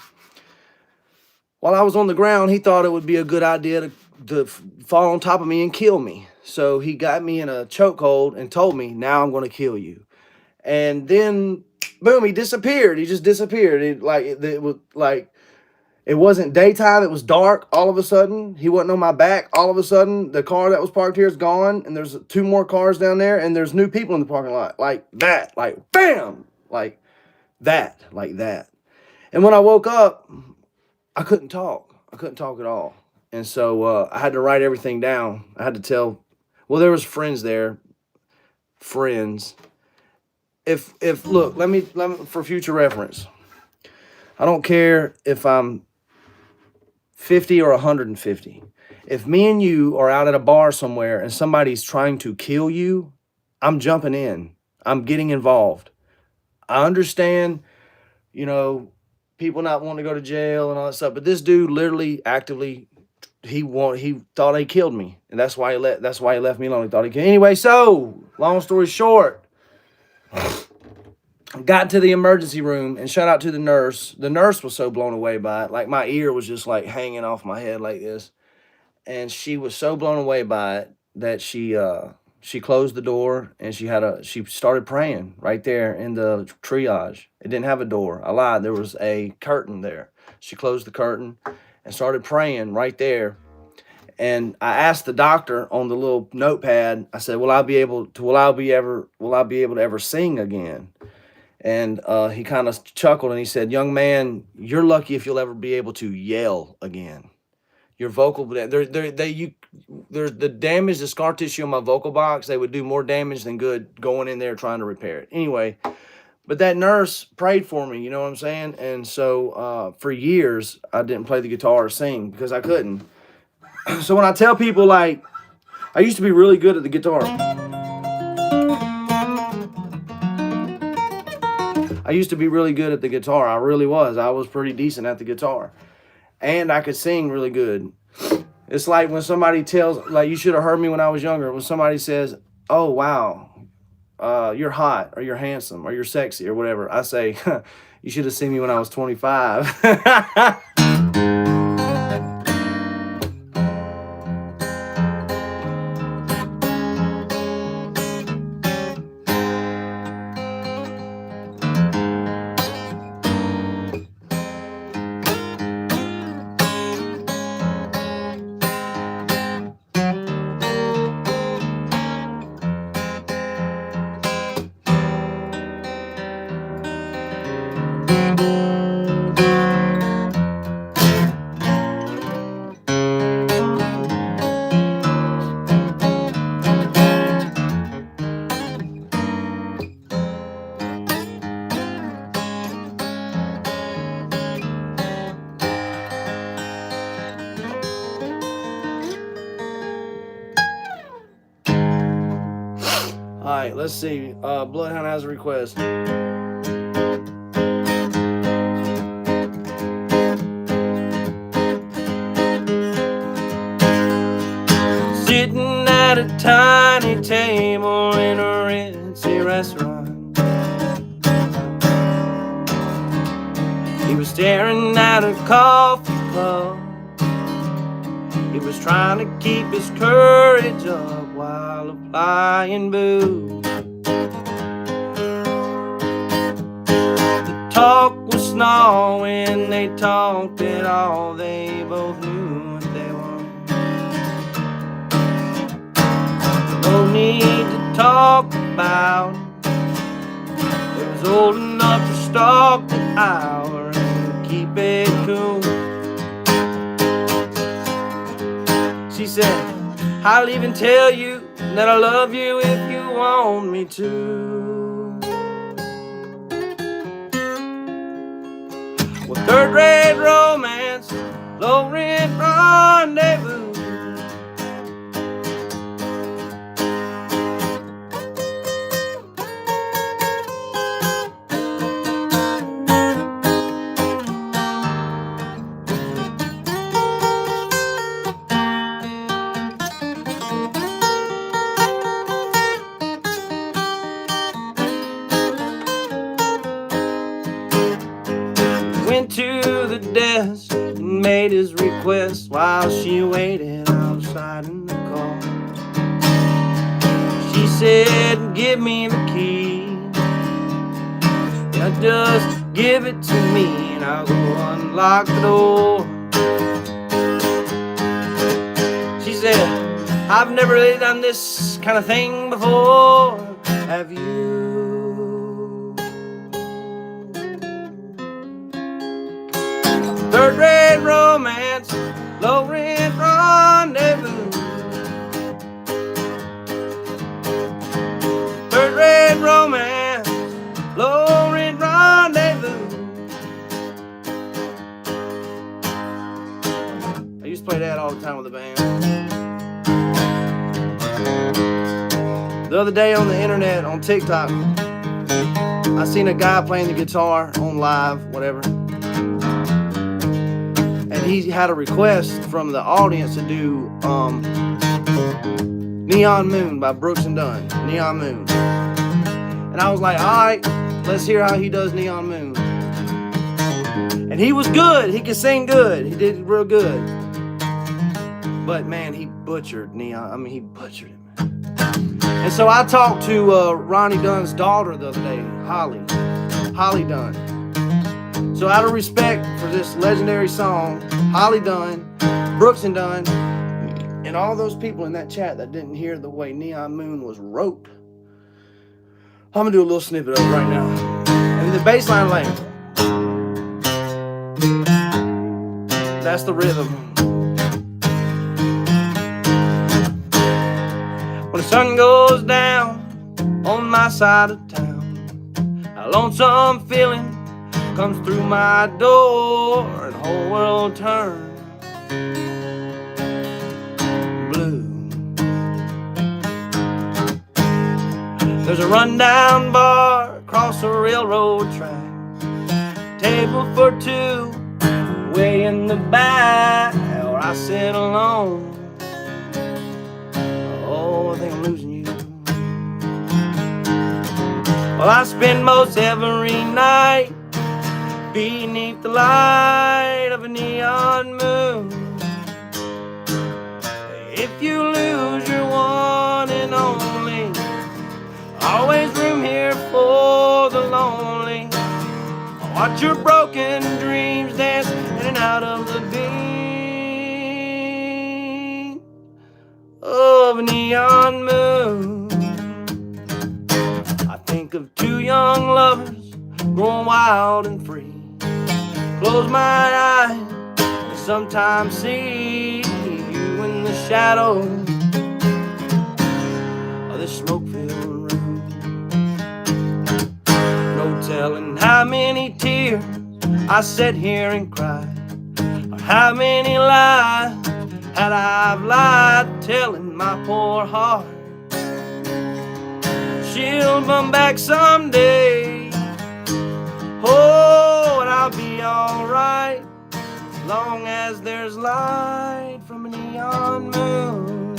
[SPEAKER 1] while I was on the ground, he thought it would be a good idea to fall on top of me and kill me. So he got me in a chokehold and told me, now I'm going to kill you. And then, boom, he disappeared. He just disappeared. It wasn't daytime. It was dark. All of a sudden, he wasn't on my back. All of a sudden, the car that was parked here is gone. And there's 2 more cars down there. And there's new people in the parking lot. Like that. Like, bam. Like that. Like that. And when I woke up, I couldn't talk. I couldn't talk at all. And so I had to write everything down. I had to tell. Well, there was friends there. Friends. Look, let me for future reference. I don't care if I'm 50 or 150. If me and you are out at a bar somewhere and somebody's trying to kill you, I'm jumping in. I'm getting involved. I understand, people not wanting to go to jail and all that stuff, but this dude literally actively he thought he killed me, and that's why he left me alone. He thought he killed. Anyway, so long story short, got to the emergency room, and shout out to the nurse. The nurse was so blown away by it. Like, my ear was just like hanging off my head like this. And she was so blown away by it that she closed the door, and she started praying right there in the triage. It didn't have a door. I lied. There was a curtain there. She closed the curtain and started praying right there. And I asked the doctor on the little notepad, I said, will I be able to ever sing again? And he kind of chuckled and he said, young man, you're lucky if you'll ever be able to yell again. Your vocal, there's the damage, the scar tissue on my vocal box, they would do more damage than good going in there trying to repair it. Anyway, but that nurse prayed for me, you know what I'm saying? And so for years, I didn't play the guitar or sing because I couldn't. So when I tell people, like, I used to be really good at the guitar. I I used to be really good at the guitar. I really was. I was pretty decent at the guitar. And I could sing really good. It's like when somebody tells, like, you should have heard me when I was younger. When somebody says, oh, wow, you're hot, or you're handsome, or you're sexy, or whatever, I say, you should have seen me when I was 25. Alright, let's see. Bloodhound has a request. Sitting at a tiny table in a ritzy restaurant, he was staring at a coffee cup. He was trying to keep his courage up while applying booze. The talk was small when they talked at all. They both knew what they wanted. No need to talk about it. They was old enough to stalk the hour and keep it cool. She said, I'll even tell you that I love you if you want me to. Well, third-rate romance, low-rent rendezvous. Went to the desk and made his request while she waited outside in the car. She said, give me the key. Yeah, just give it to me and I'll go unlock the door. She said, I've never really done this kind of thing before. Have you? Third-rate romance, low-rent rendezvous. Third-rate romance, low-rent rendezvous. I used to play that all the time with the band. The other day on the internet, on TikTok, I seen a guy playing the guitar on live, whatever. And he had a request from the audience to do Neon Moon by Brooks and Dunn. Neon Moon. And I was like, alright, let's hear how he does Neon Moon. And he was good. He could sing good. He did real good. But man, he butchered Neon. I mean, he butchered it, man. And so I talked to Ronnie Dunn's daughter the other day, Holly Dunn. So out of respect for this legendary song, Holly Dunn, Brooks and Dunn, and all those people in that chat that didn't hear the way Neon Moon was wrote, I'm gonna do a little snippet of it right now. And the bass line lane, that's the rhythm. When the sun goes down on my side of town, a lonesome feeling comes through my door and the whole world turns blue. There's a rundown bar across a railroad track. Table for two, way in the back, where I sit alone. Oh, I think I'm losing you. Well, I spend most every night beneath the light of a neon moon. If you lose your one and only, always room here for the lonely. Watch your broken dreams dance in and out of the beam of a neon moon. I think of two young lovers growing wild and free. Close my eyes and sometimes see you in the shadow of this smoke-filled room. No telling how many tears I sat here and cried, or how many lies had I've lied, telling my poor heart she'll come back someday. Oh, and I'll be alright, as long as there's light from a neon moon.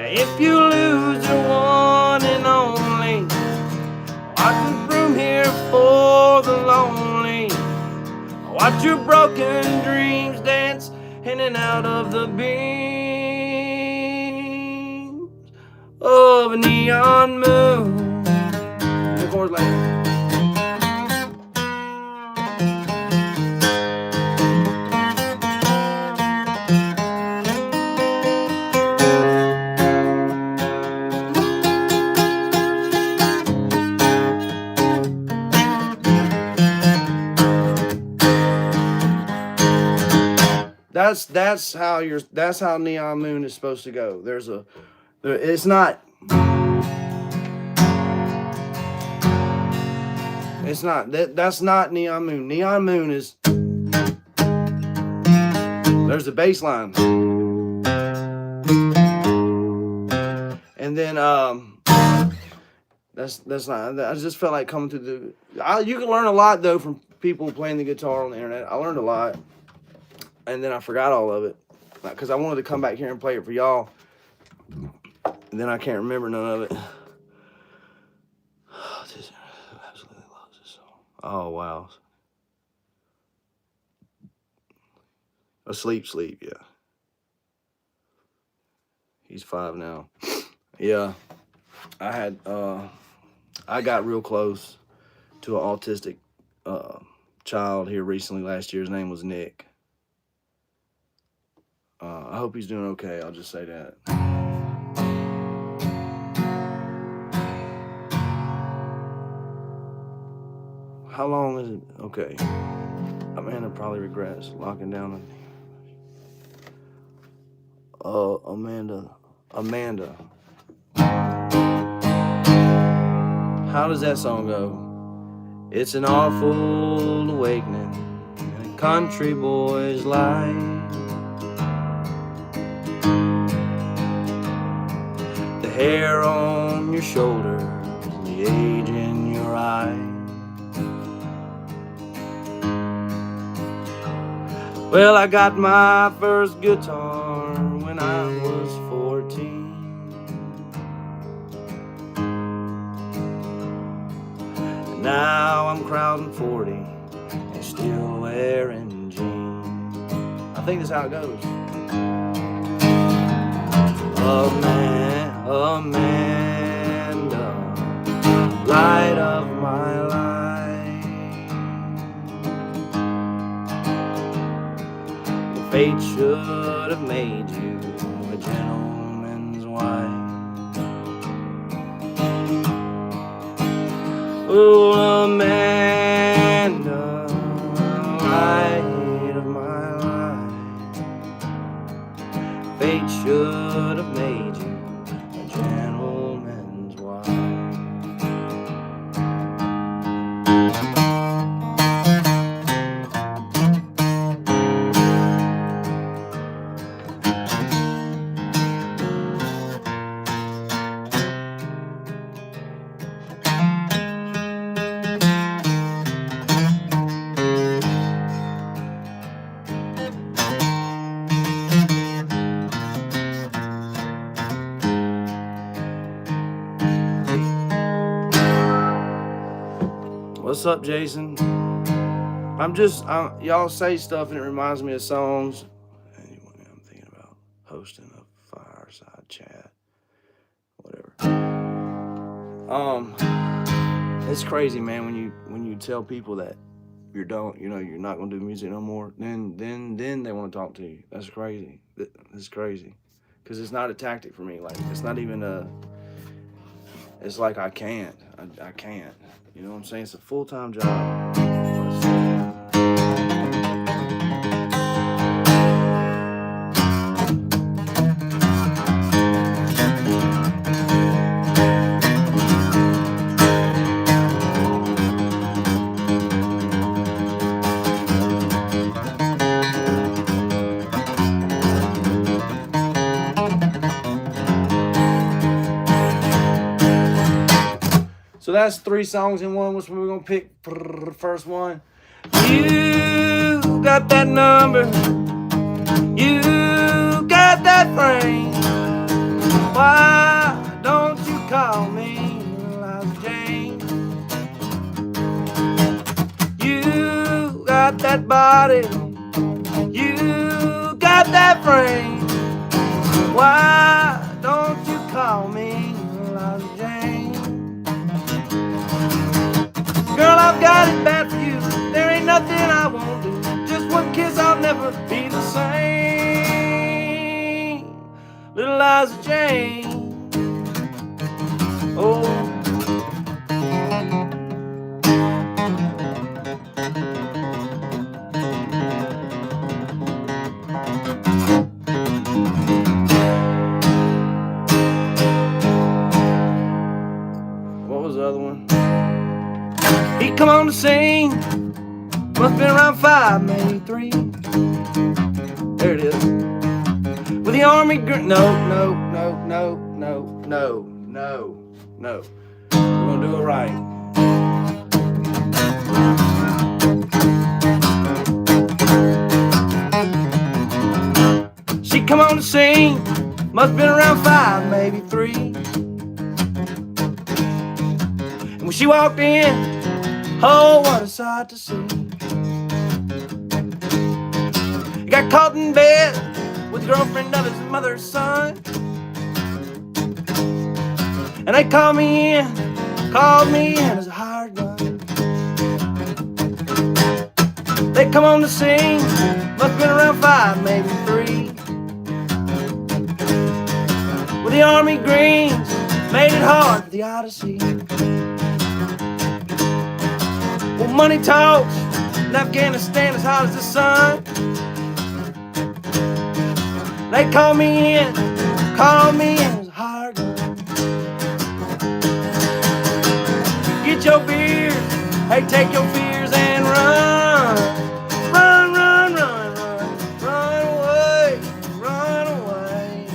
[SPEAKER 1] If you lose your one and only, watch the room here for the lonely. Watch your broken dreams dance in and out of the beams of a neon moon. The chorus like that's how Neon Moon is supposed to go. That's not Neon Moon. Neon Moon is, there's the bass line, and then that's not. I just felt like coming to the. You can learn a lot though from people playing the guitar on the internet. I learned a lot. And then I forgot all of it because I wanted to come back here and play it for y'all. And then I can't remember none of it. I absolutely love this song. Oh, wow. Asleep, yeah. He's 5 now. Yeah. I got real close to an autistic child here recently last year. His name was Nick. I hope he's doing okay. I'll just say that. How long is it? Okay. Amanda probably regrets locking down. Amanda. How does that song go? It's an awful awakening in a country boy's life. The hair on your shoulders, the age in your eye. Well, I got my first guitar when I was 14. And now I'm crowding 40 and still wearing jeans. I think that's how it goes. Amanda, light of my life. The fate should have made you a gentleman's wife. Oh, Amanda, light of my life. Fate should have made you a gentleman's wife. what's up, Jason? Y'all say stuff and it reminds me of songs. Anyway, I'm thinking about hosting a fireside chat, whatever. It's crazy, man, when you tell people that you're not gonna do music no more, then they want to talk to you. That's crazy. It's crazy, because it's not a tactic for me. Like, it's not even it's like I can't. You know what I'm saying? It's a full-time job. So that's 3 songs in one. Which one we're gonna pick? First one. You got that number. You got that frame. Why don't you call me Eliza Jane? You got that body. You got that frame. Why don't you call me Eliza Jane? Girl, I've got it bad for you. There ain't nothing I won't do. Just one kiss, I'll never be the same. Little Eliza Jane. Oh. What was the other one? He come on the scene, must been around 5, maybe 3. There it is. With the army no. We're gonna do it right. She come on the scene, must been around 5, maybe 3. And when she walked in, oh, what a sight to see. He got caught in bed with the girlfriend of his mother's son. And they called me in as a hired gun. They come on the scene, must been around 5, maybe 3. With the army greens, made it hard for the Odyssey. Well, money talks, in Afghanistan as hot as the sun. They call me in as a hired gun. Get your beers, hey, take your fears and run. Run away,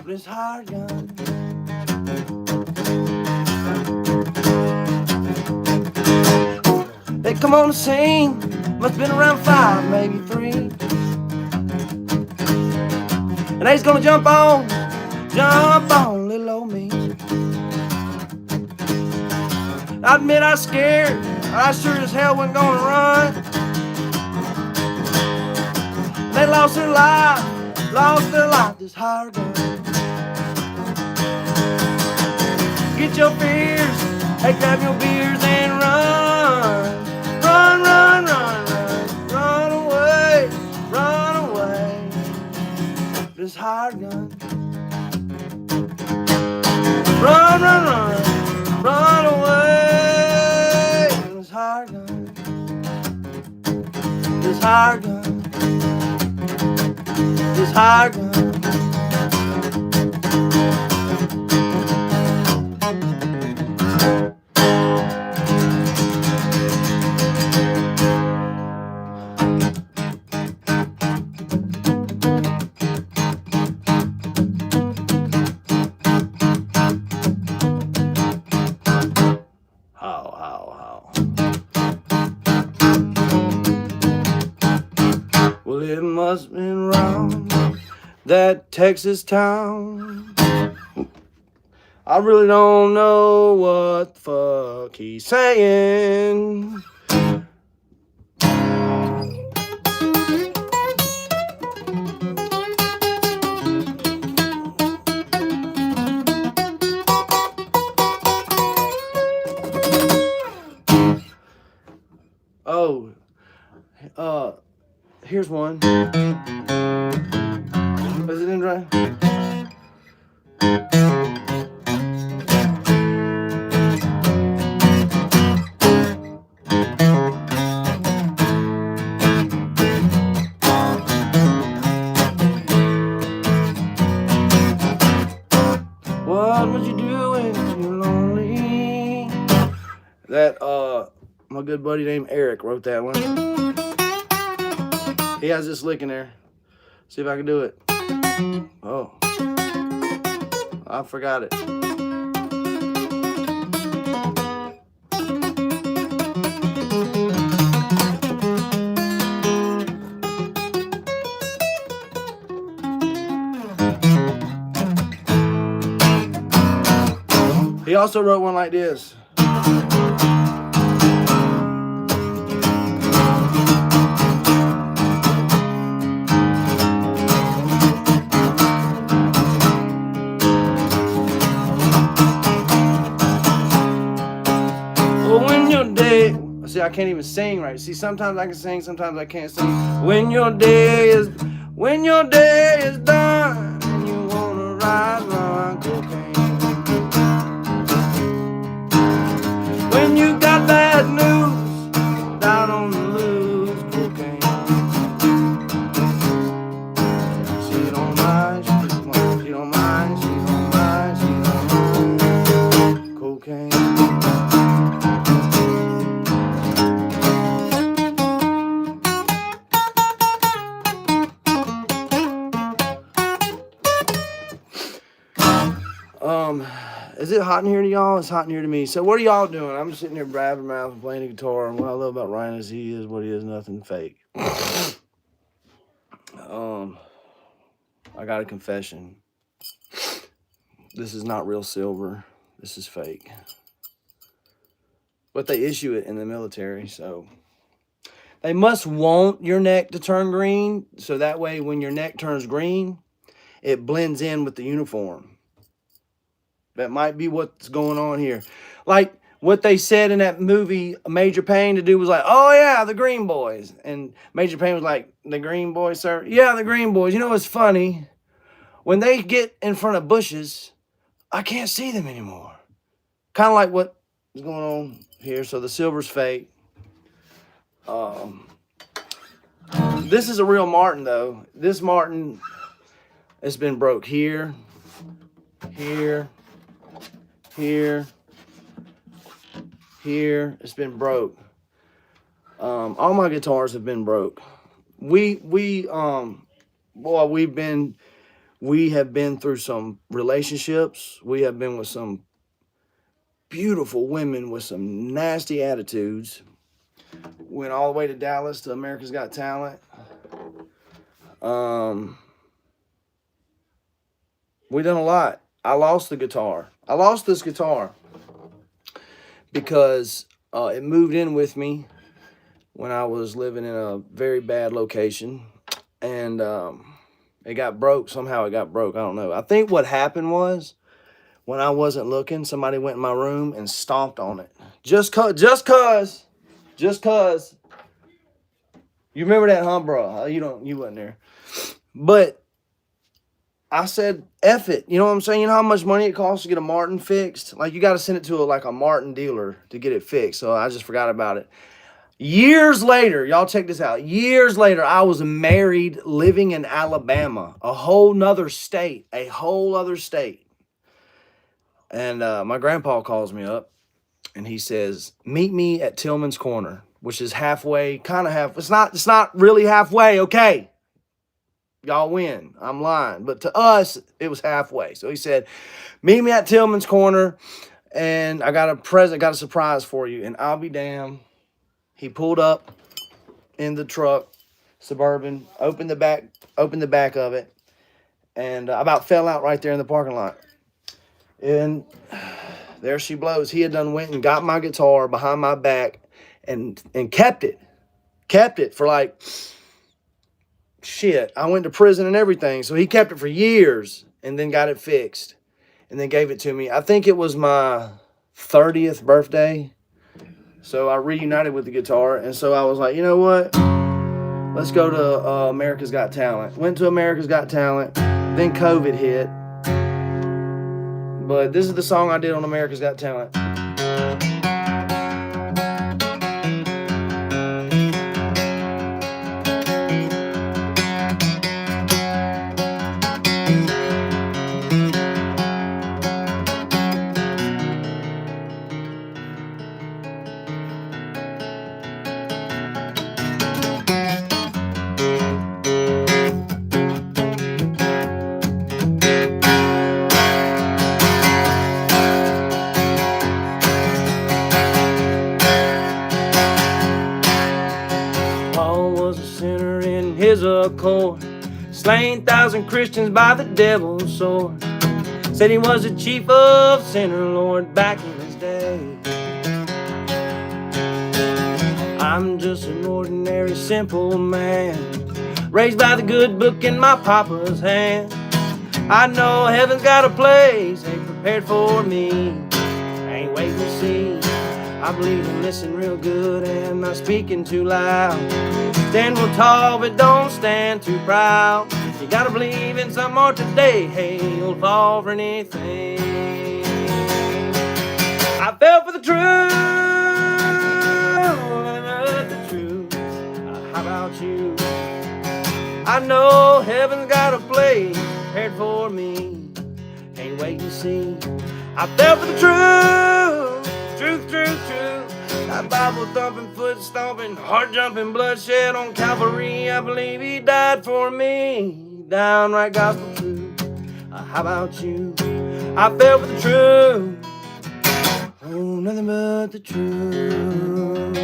[SPEAKER 1] this hired gun. They come on the scene, must been around 5, maybe 3. And they's gonna jump on little old me. I admit I was scared, I sure as hell wasn't gonna run. They lost their life, this hired gun. Get your fears, hey, grab your beers and run. Run away, this hired gun. Run away, this hired gun. This hired gun. This hired gun. Well, it must have been round that Texas town. I really don't know what the fuck he's saying. Oh, here's one. Is it in right? What would you do if you're lonely? That, my good buddy named Eric wrote that one. He has this lick in there. See if I can do it. Oh, I forgot it. He also wrote one like this. When your day, see, I can't even sing right. See, sometimes I can sing, sometimes I can't sing. When your day is done, and you wanna ride on cocaine. When you got bad news, down on the loose, cocaine. She don't mind, she don't mind, she don't mind, she don't mind, cocaine. Is it hot in here to y'all? It's hot in here to me. So what are y'all doing? I'm just sitting here brabbing mouth and playing the guitar. And what I love about Ryan is he is what he is, nothing fake. I got a confession. This is not real silver. This is fake. But they issue it in the military, so they must want your neck to turn green, so that way when your neck turns green, it blends in with the uniform. That might be what's going on here. Like what they said in that movie, Major Payne, the dude was like, oh yeah, the Green Boys. And Major Payne was like, the Green Boys, sir? Yeah, the Green Boys. You know what's funny? When they get in front of bushes, I can't see them anymore. Kind of like what is going on here. So the silver's fake. This is a real Martin, though. This Martin has been broke here, here, here, here. It's been broke. All my guitars have been broke. We have been through some relationships. We have been with some beautiful women with some nasty attitudes. Went all the way to Dallas to America's Got Talent. We done a lot. I lost the guitar. I lost this guitar because it moved in with me when I was living in a very bad location, and it got broke. Somehow it got broke. I don't know. I think what happened was when I wasn't looking, somebody went in my room and stomped on it. Just cause. You remember that, huh, bro? You wasn't there. But I said, F it. You know what I'm saying? You know how much money it costs to get a Martin fixed? Like, you got to send it to a Martin dealer to get it fixed. So I just forgot about it. Years later, y'all check this out. Years later, I was married, living in Alabama, a whole nother state. And my grandpa calls me up, and he says, meet me at Tillman's Corner, which is halfway, kind of half. It's not really halfway, okay? Y'all win. I'm lying. But to us, it was halfway. So he said, meet me at Tillman's Corner, and I got a surprise for you. And I'll be damned. He pulled up in the truck, Suburban, opened the back of it, and I about fell out right there in the parking lot. And there she blows. He had done went and got my guitar behind my back and kept it. Kept it for like, shit. I went to prison and everything. So he kept it for years and then got it fixed and then gave it to me. I think it was my 30th birthday. So I reunited with the guitar. And so I was like, you know what? Let's go to America's Got Talent. Went to America's Got Talent. Then COVID hit. But this is the song I did on America's Got Talent. His accord, slain 1,000 Christians by the devil's sword. Said he was the chief of sinner lord back in his day. I'm just an ordinary simple man, raised by the good book in my papa's hand. I know heaven's got a place ain't prepared for me. I ain't waiting to see. I believe in listening real good and not speaking too loud. Stand real tall, but don't stand too proud. You gotta believe in some more today. Hey, you'll fall for anything. I fell for the truth. The truth. How about you? I know heaven's got a place prepared for me. Ain't waiting to see. I fell for the truth. Truth, truth, truth. That Bible thumping, foot stomping, heart jumping, bloodshed on Calvary. I believe he died for me. Downright gospel truth. How about you? I fell for the truth. Oh, nothing but the truth.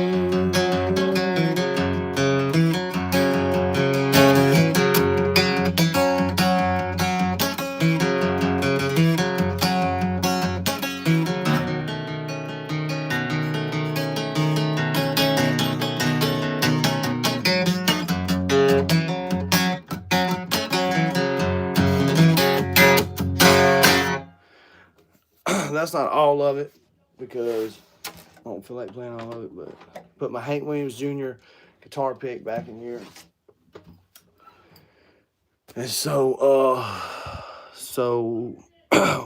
[SPEAKER 1] That's not all of it because I don't feel like playing all of it, but put my Hank Williams Jr. guitar pick back in here. And so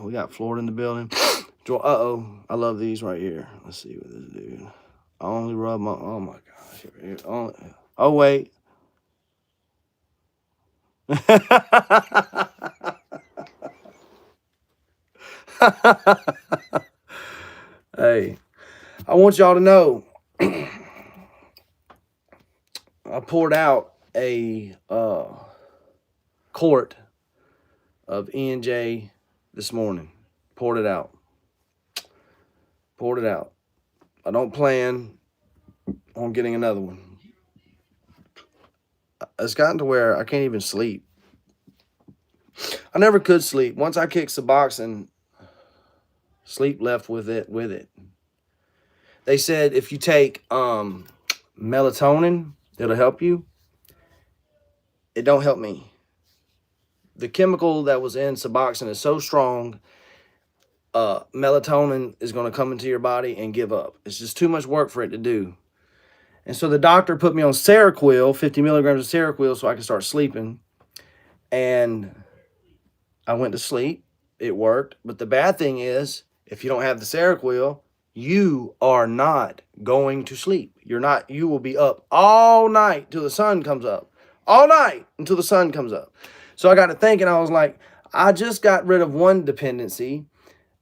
[SPEAKER 1] we got Florida in the building. I love these right here. Let's see what this dude. I only rub my, oh my gosh. Oh wait. Hey, I want y'all to know I poured out a quart of E&J this morning. Poured it out. I don't plan on getting another one. It's gotten to where I can't even sleep. I never could sleep. Once I kicked Suboxone, sleep left with it. They said if you take melatonin, it'll help you. It don't help me. The chemical that was in Suboxone is so strong, melatonin is going to come into your body and give up. It's just too much work for it to do. And so the doctor put me on Seroquel, 50 milligrams of Seroquel, so I could start sleeping. And I went to sleep. It worked. But the bad thing is, if you don't have the Seroquel, you are not going to sleep. You will be up all night till the sun comes up. All night until the sun comes up. So I got to thinking, I was like, I just got rid of one dependency.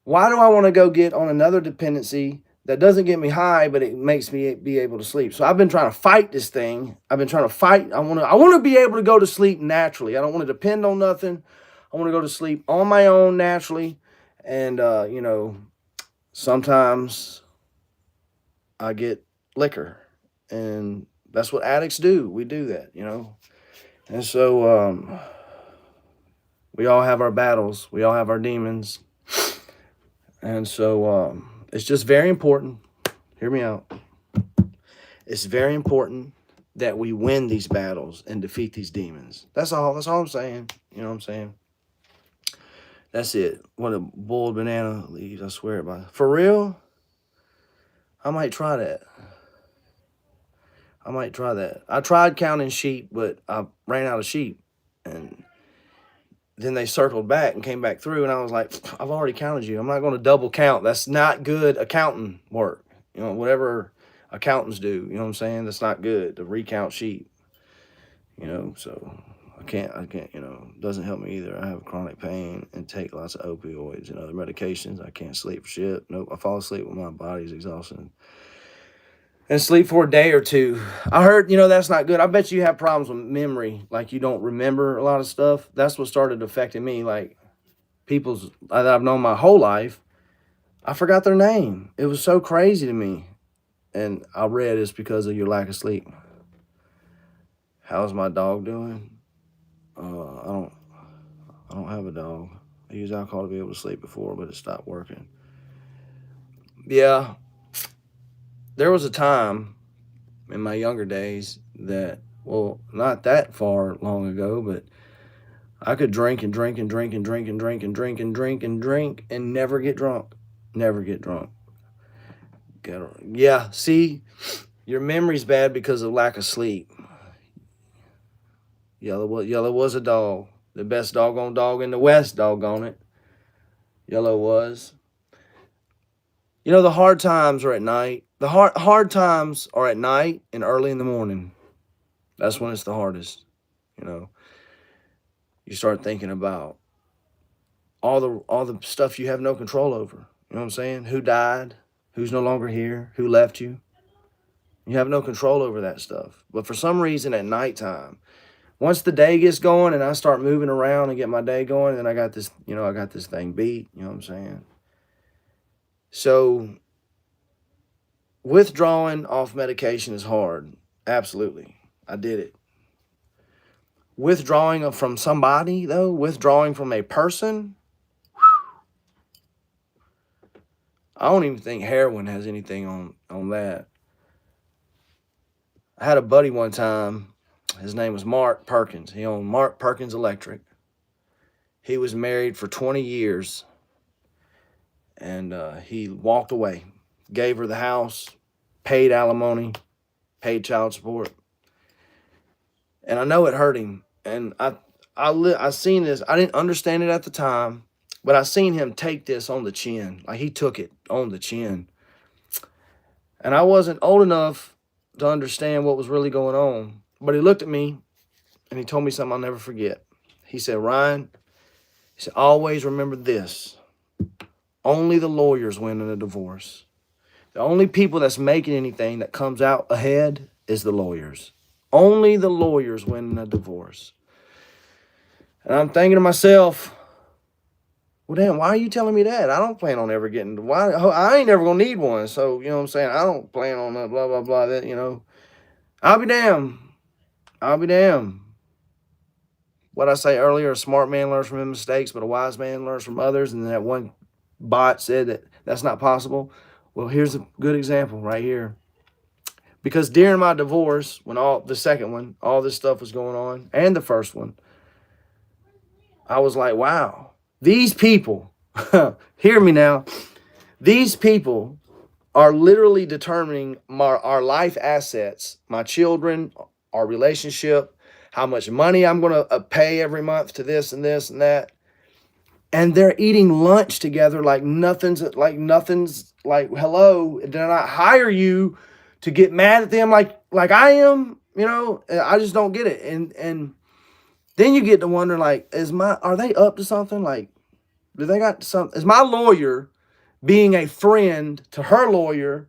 [SPEAKER 1] Why do I want to go get on another dependency that doesn't get me high, but it makes me be able to sleep? So I've been trying to fight this thing. I've been trying to fight. I want to be able to go to sleep naturally. I don't want to depend on nothing. I want to go to sleep on my own naturally. And, sometimes I get liquor. And that's what addicts do. We do that, And so we all have our battles. We all have our demons. And so it's just very important. Hear me out. It's very important that we win these battles and defeat these demons. That's all. That's all I'm saying. You know what I'm saying? That's it. What a boiled banana leaves. I swear by. For real? I might try that. I might try that. I tried counting sheep, but I ran out of sheep. And then they circled back and came back through, and I was like, I've already counted you. I'm not going to double count. That's not good accounting work. You know, whatever accountants do, you know what I'm saying? That's not good to recount sheep, you know, so I can't, you know, it doesn't help me either. I have chronic pain and take lots of opioids and other medications. I can't sleep for shit. Nope. I fall asleep when my body's exhausted. And sleep for a day or two. I heard, you know, that's not good. I bet you have problems with memory. Like you don't remember a lot of stuff. That's what started affecting me. Like people's that I've known my whole life, I forgot their name. It was so crazy to me. And I read it's because of your lack of sleep. How's my dog doing? I don't have a dog. I used alcohol to be able to sleep before, but it stopped working. Yeah, there was a time in my younger days that, well, not that far long ago, but I could drink and drink and drink and drink and drink and drink and drink and drink and never get drunk. Never get drunk. Yeah, see, your memory's bad because of lack of sleep. Yellow was a dog. The best doggone dog in the West, doggone it. Yellow was. You know, the hard times are at night. The hard times are at night and early in the morning. That's when it's the hardest. You know, you start thinking about all the stuff you have no control over. You know what I'm saying? Who died? Who's no longer here? Who left you? You have no control over that stuff. But for some reason at nighttime, once the day gets going and I start moving around and get my day going, then I got this, you know, I got this thing beat. You know what I'm saying? So withdrawing off medication is hard. Absolutely. I did it. Withdrawing from somebody, though, withdrawing from a person, I don't even think heroin has anything on that. I had a buddy one time. His name was Mark Perkins. He owned Mark Perkins Electric. He was married for 20 years, and he walked away, gave her the house, paid alimony, paid child support. And I know it hurt him. And I seen this. I didn't understand it at the time, but I seen him take this on the chin. Like he took it on the chin. And I wasn't old enough to understand what was really going on. But he looked at me and he told me something I'll never forget. He said, Ryan, he said, always remember this. Only the lawyers win in a divorce. The only people that's making anything that comes out ahead is the lawyers. Only the lawyers win in a divorce. And I'm thinking to myself, well, damn, why are you telling me that? I don't plan on ever getting, why? I ain't ever going to need one. So, you know what I'm saying? I don't plan on that, blah, blah, blah, that, you know. I'll be damned. I'll be damned. What I say earlier, a smart man learns from his mistakes, but a wise man learns from others. And that one bot said that that's not possible. Well, here's a good example right here. Because during my divorce, when the second one, all this stuff was going on, and the first one, I was like, wow, these people, hear me now, these people are literally determining our life assets, my children, our relationship, how much money I'm going to pay every month to this and this and that. And they're eating lunch together like nothing's like, hello, did I not hire you to get mad at them like I am? You know, I just don't get it. And then you get to wonder, like, are they up to something? Like, do they got something? Is my lawyer being a friend to her lawyer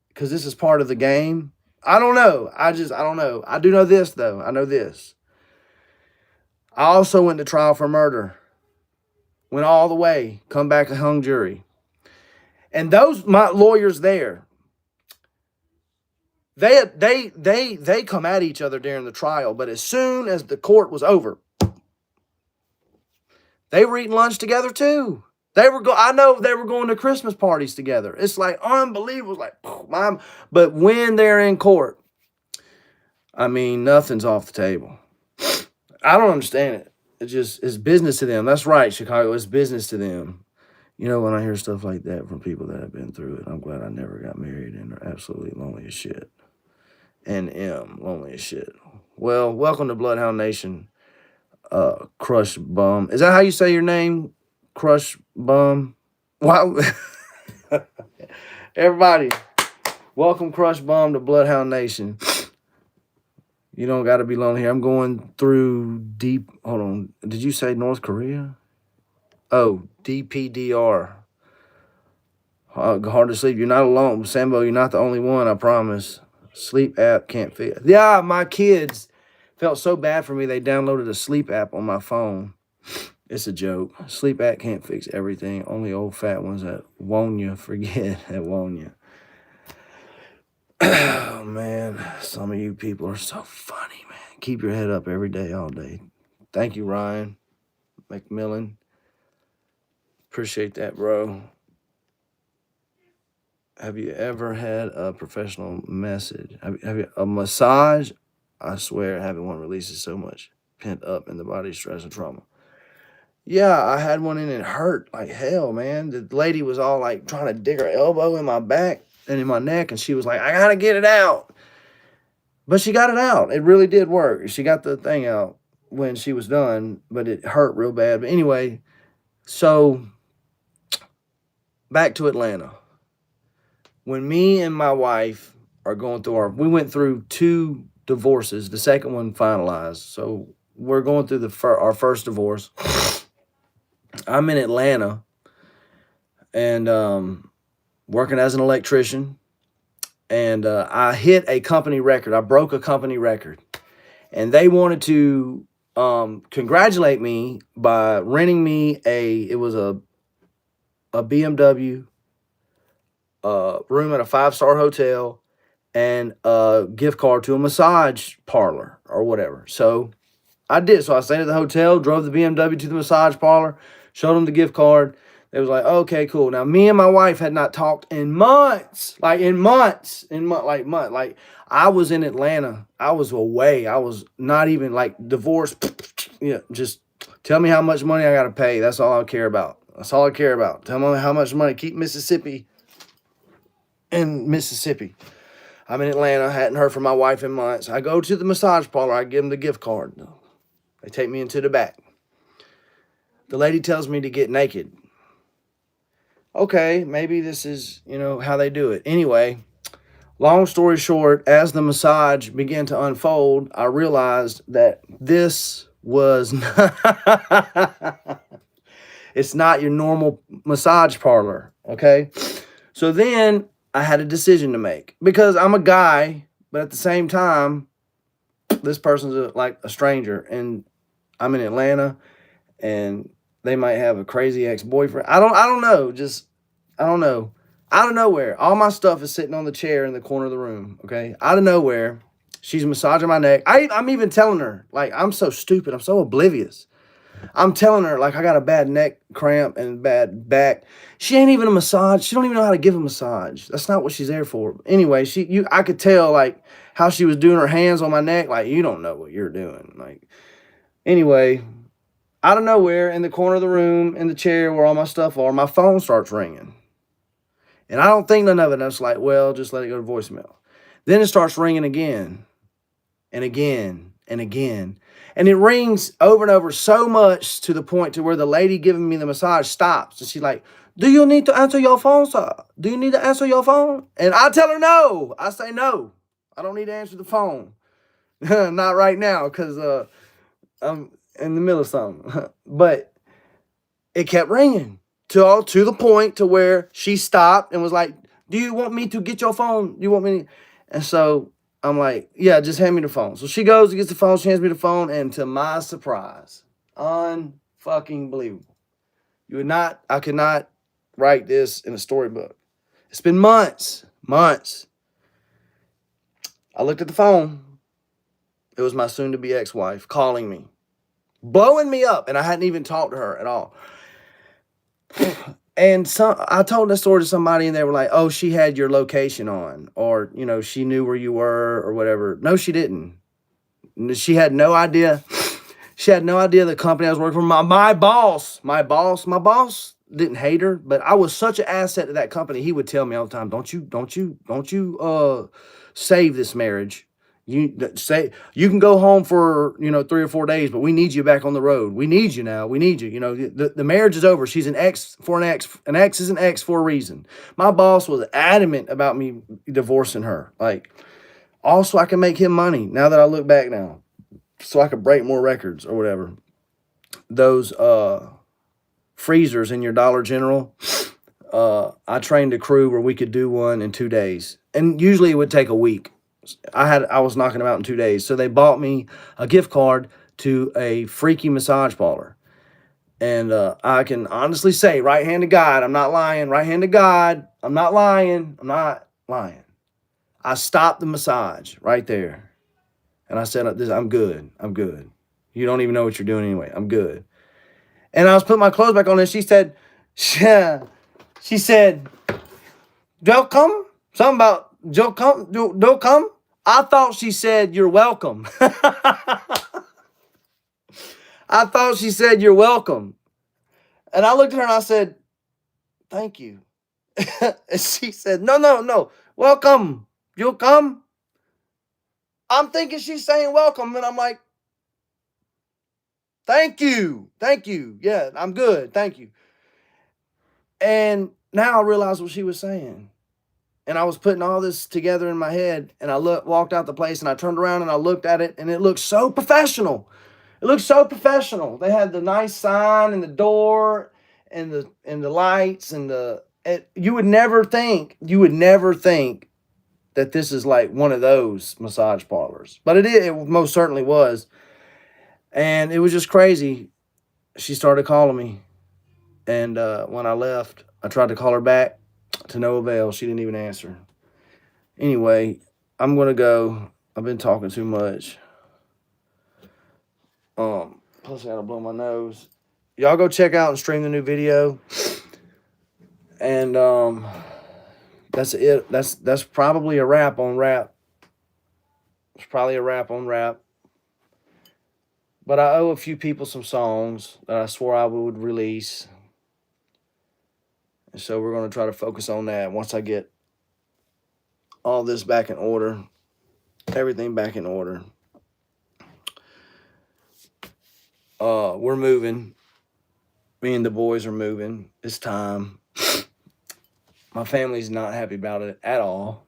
[SPEAKER 1] because this is part of the game? I don't know. I don't know. I do know this, though. I know this. I also went to trial for murder. Went all the way. Come back a hung jury. And my lawyers there, they come at each other during the trial, but as soon as the court was over, they were eating lunch together too. I know they were going to Christmas parties together. It's like unbelievable. Like, mom. But when they're in court, I mean, nothing's off the table. I don't understand it. It's business to them. That's right, Chicago. It's business to them. You know, when I hear stuff like that from people that have been through it, I'm glad I never got married and are absolutely lonely as shit. And am lonely as shit. Well, welcome to Bloodhound Nation, Crush Bum. Is that how you say your name? Crush Bum? Wow. Everybody, welcome Crush Bum to Bloodhound Nation. You don't got to be lonely here. I'm going through deep. Hold on. Did you say North Korea? Oh, DPDR. Hard to sleep. You're not alone. Sambo, you're not the only one, I promise. Sleep app can't fix. Yeah, my kids felt so bad for me, they downloaded a sleep app on my phone. It's a joke. Sleep app can't fix everything. Only old fat ones that won't you forget that won't you. Oh, man. Some of you people are so funny, man. Keep your head up every day, all day. Thank you, Ryan McMillan. Appreciate that, bro. Have you ever had a professional message? Have you a massage? I swear, having one releases so much pent up in the body, stress, and trauma. Yeah, I had one and it hurt like hell, man. The lady was all like trying to dig her elbow in my back and in my neck, and she was like, I gotta get it out. But she got it out. It really did work. She got the thing out when she was done, but it hurt real bad. But anyway, so back to Atlanta. When me and my wife are going through we went through 2 divorces, the second one finalized. So we're going through our first divorce. I'm in Atlanta and working as an electrician. And I hit a company record. I broke a company record. And they wanted to congratulate me by renting me it was a BMW room at a 5-star hotel and a gift card to a massage parlor or whatever. So I did. So I stayed at the hotel, drove the BMW to the massage parlor, showed them the gift card. They was like, okay, cool. Now, me and my wife had not talked in months, like I was in Atlanta. I was away. I was not even like divorced. Yeah, just tell me how much money I got to pay. That's all I care about. That's all I care about. Tell me how much money. Keep Mississippi in Mississippi. I'm in Atlanta. Hadn't heard from my wife in months. I go to the massage parlor. I give them the gift card. They take me into the back. The lady tells me to get naked. Okay, maybe this is, how they do it. Anyway, long story short, as the massage began to unfold, I realized that this was not, it's not your normal massage parlor, okay? So then I had a decision to make because I'm a guy, but at the same time, this person's like a stranger, and I'm in Atlanta, and they might have a crazy ex-boyfriend. I don't know. I don't know. Out of nowhere, all my stuff is sitting on the chair in the corner of the room, okay? Out of nowhere, she's massaging my neck. I'm even telling her, like, I'm so stupid. I'm so oblivious. I'm telling her, like, I got a bad neck cramp and bad back. She ain't even a massage. She don't even know how to give a massage. That's not what she's there for. Anyway, I could tell, like, how she was doing her hands on my neck. Like, you don't know what you're doing. Like, anyway, out of nowhere, in the corner of the room, in the chair where all my stuff are, my phone starts ringing. And I don't think none of it. And I was like, well, just let it go to voicemail. Then it starts ringing again and again and again. And it rings over and over so much to the point to where the lady giving me the massage stops. And she's like, do you need to answer your phone, sir? Do you need to answer your phone? And I tell her no. I say no. I don't need to answer the phone. Not right now because I'm in the middle of something. But it kept ringing to the point to where she stopped and was like, do you want me to get your phone? You want me to? And so I'm like, yeah, just hand me the phone. So she goes and gets the phone. She hands me the phone. And to my surprise, unfucking believable. I could not write this in a storybook. It's been months. I looked at the phone. It was my soon-to-be ex-wife calling me, blowing me up. And I hadn't even talked to her at all. And I told that story to somebody, and they were like, "Oh, she had your location on, or she knew where you were, or whatever." No, she didn't. She had no idea. She had no idea the company I was working for. My boss didn't hate her, but I was such an asset to that company. He would tell me all the time, "Don't you save this marriage. You can go home for 3 or 4 days, but we need you back on the road. We need you now. We need you. The marriage is over. She's an ex for an ex. An ex is an ex for a reason." My boss was adamant about me divorcing her. Like, also I can make him money now that I look back now, so I could break more records or whatever. Those freezers in your Dollar General. I trained a crew where we could do one in 2 days, and usually it would take a week. I was knocking them out in 2 days. So they bought me a gift card to a freaky massage parlor. And I can honestly say, right hand to God, I'm not lying. Right hand to God, I'm not lying. I'm not lying. I stopped the massage right there. And I said, "I'm good. I'm good. You don't even know what you're doing anyway. I'm good." And I was putting my clothes back on, and she said, she said, "Welcome." Something about don't come. I thought she said, "You're welcome." I thought she said, "You're welcome." And I looked at her and I said, "Thank you." And she said, "No, no, no. Welcome. You'll come." I'm thinking she's saying welcome. And I'm like, "Thank you. Thank you. Yeah, I'm good. Thank you." And now I realize what she was saying. And I was putting all this together in my head. And I walked out the place, and I turned around and I looked at it, and it looked so professional. It looked so professional. They had the nice sign and the door and the lights and you would never think that this is like one of those massage parlors. But it most certainly was. And it was just crazy. She started calling me. And when I left, I tried to call her back, to no avail. She didn't even answer. Anyway, I'm going to go. I've been talking too much. Plus I gotta blow my nose. Y'all go check out and stream the new video. And that's it. That's probably a wrap on rap. It's probably a wrap on rap. But I owe a few people some songs that I swore I would release. And so we're gonna try to focus on that once I get all this back in order. Everything back in order. We're moving. Me and the boys are moving. It's time. My family's not happy about it at all.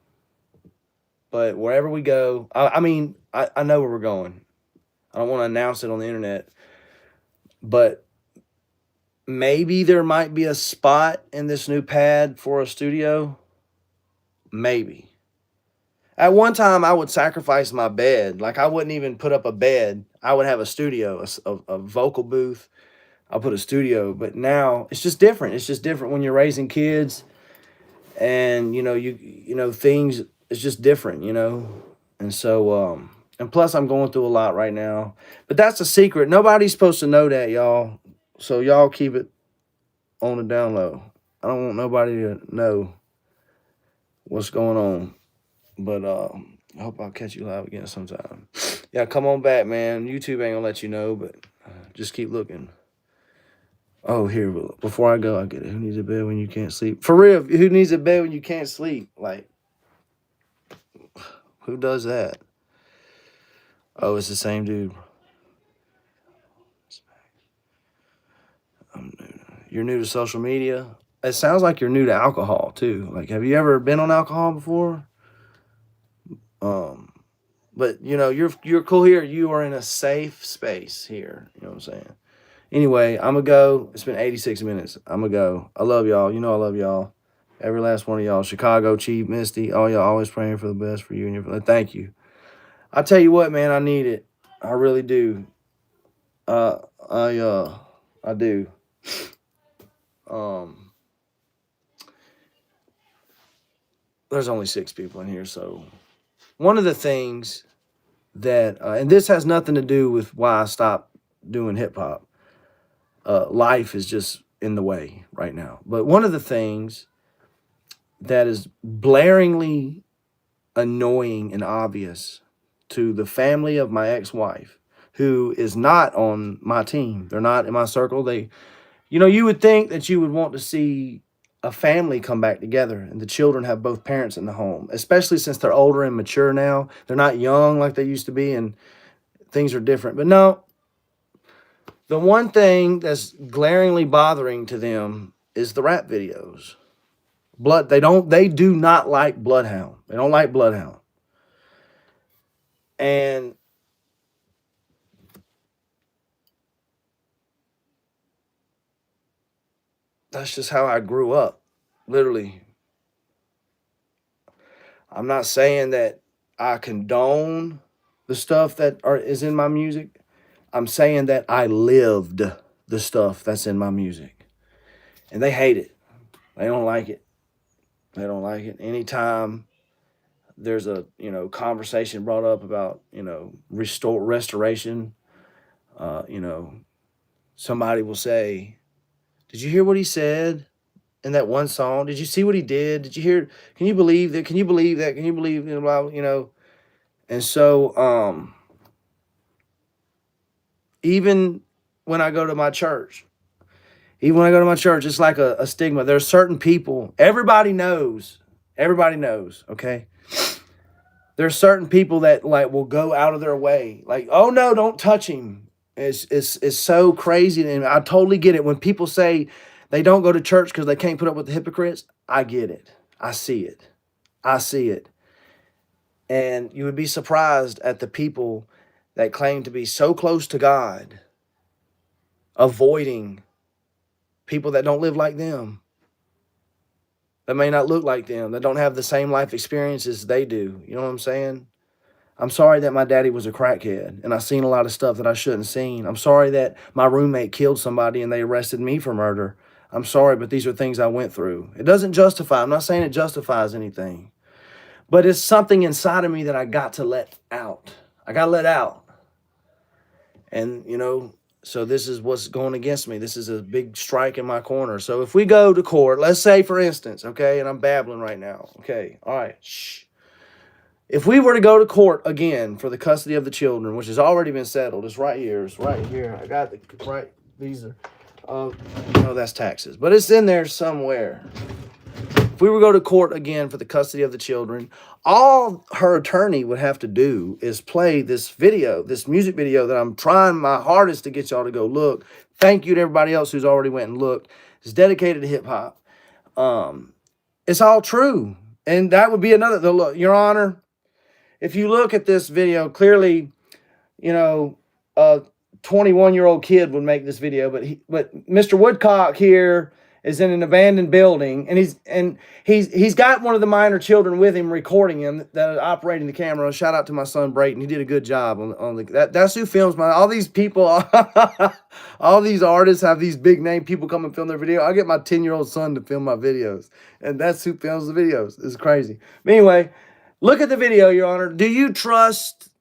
[SPEAKER 1] But wherever we go, I mean, I know where we're going. I don't want to announce it on the internet. But maybe there might be a spot in this new pad for a studio. Maybe. At one time, I would sacrifice my bed. Like, I wouldn't even put up a bed. I would have a studio, a vocal booth. I'll put a studio. But now, it's just different. It's just different when you're raising kids. And, things, it's just different, And so, and plus I'm going through a lot right now. But that's a secret. Nobody's supposed to know that, y'all. So y'all keep it on the down low. I don't want nobody to know what's going on. But I hope I'll catch you live again sometime. Yeah, come on back, man. YouTube ain't gonna let you know, but just keep looking. Oh, here, before I go, I get it. Who needs a bed when you can't sleep? For real, who needs a bed when you can't sleep? Like, who does that? Oh, it's the same dude. You're new to social media? It sounds like you're new to alcohol, too. Like, have you ever been on alcohol before? But, you're cool here. You are in a safe space here. You know what I'm saying? Anyway, I'm going to go. It's been 86 minutes. I'm going to go. I love y'all. You know I love y'all. Every last one of y'all. Chicago, Chief, Misty. All y'all always praying for the best for you and your family. Thank you. I tell you what, man, I need it. I really do. I do. There's only 6 people in here, so one of the things that, and this has nothing to do with why I stopped doing hip hop. Life is just in the way right now. But one of the things that is blaringly annoying and obvious to the family of my ex-wife, who is not on my team, they're not in my circle. They, you would think that you would want to see a family come back together and the children have both parents in the home, especially since they're older and mature now. They're not young like they used to be, and things are different. But no, the one thing that's glaringly bothering to them is the rap videos. They do not like Bloodhound. They don't like Bloodhound. And that's just how I grew up. Literally. I'm not saying that I condone the stuff that is in my music. I'm saying that I lived the stuff that's in my music. And they hate it. They don't like it. They don't like it. Anytime there's a, conversation brought up about, restoration, somebody will say, "Did you hear what he said in that one song? Did you see what he did? Did you hear? Can you believe that? Can you believe that? Can you believe, And so, even when I go to my church, it's like a stigma. There's certain people, everybody knows, okay? There's certain people that like will go out of their way. Like, oh no, don't touch him. It's so crazy. And I totally get it. When people say they don't go to church because they can't put up with the hypocrites, I get it. I see it. I see it. And you would be surprised at the people that claim to be so close to God, avoiding people that don't live like them, that may not look like them, that don't have the same life experiences they do. You know what I'm saying? I'm sorry that my daddy was a crackhead and I seen a lot of stuff that I shouldn't have seen. I'm sorry that my roommate killed somebody and they arrested me for murder. I'm sorry, but these are things I went through. It doesn't justify. I'm not saying it justifies anything. But it's something inside of me that I got to let out. I got to let out. And, so this is what's going against me. This is a big strike in my corner. So if we go to court, let's say, for instance, okay, and I'm babbling right now. Okay, all right, shh. If we were to go to court again for the custody of the children, which has already been settled, it's right here. It's right here. I got the right. These are, no, that's taxes, but it's in there somewhere. If we were to go to court again for the custody of the children, all her attorney would have to do is play this video, this music video that I'm trying my hardest to get y'all to go look. Thank you to everybody else who's already went and looked. It's dedicated to hip hop. It's all true. And that would be another, look, Your Honor, if you look at this video, clearly, a 21-year-old kid would make this video, but Mr. Woodcock here is in an abandoned building, and he's got one of the minor children with him recording him that is operating the camera. Shout out to my son Brayton; he did a good job on that's who films all these people. All these artists have these big name people come and film their video. I get my 10-year-old son to film my videos, and that's who films the videos. It's crazy. But anyway, look at the video, Your Honor. Do you trust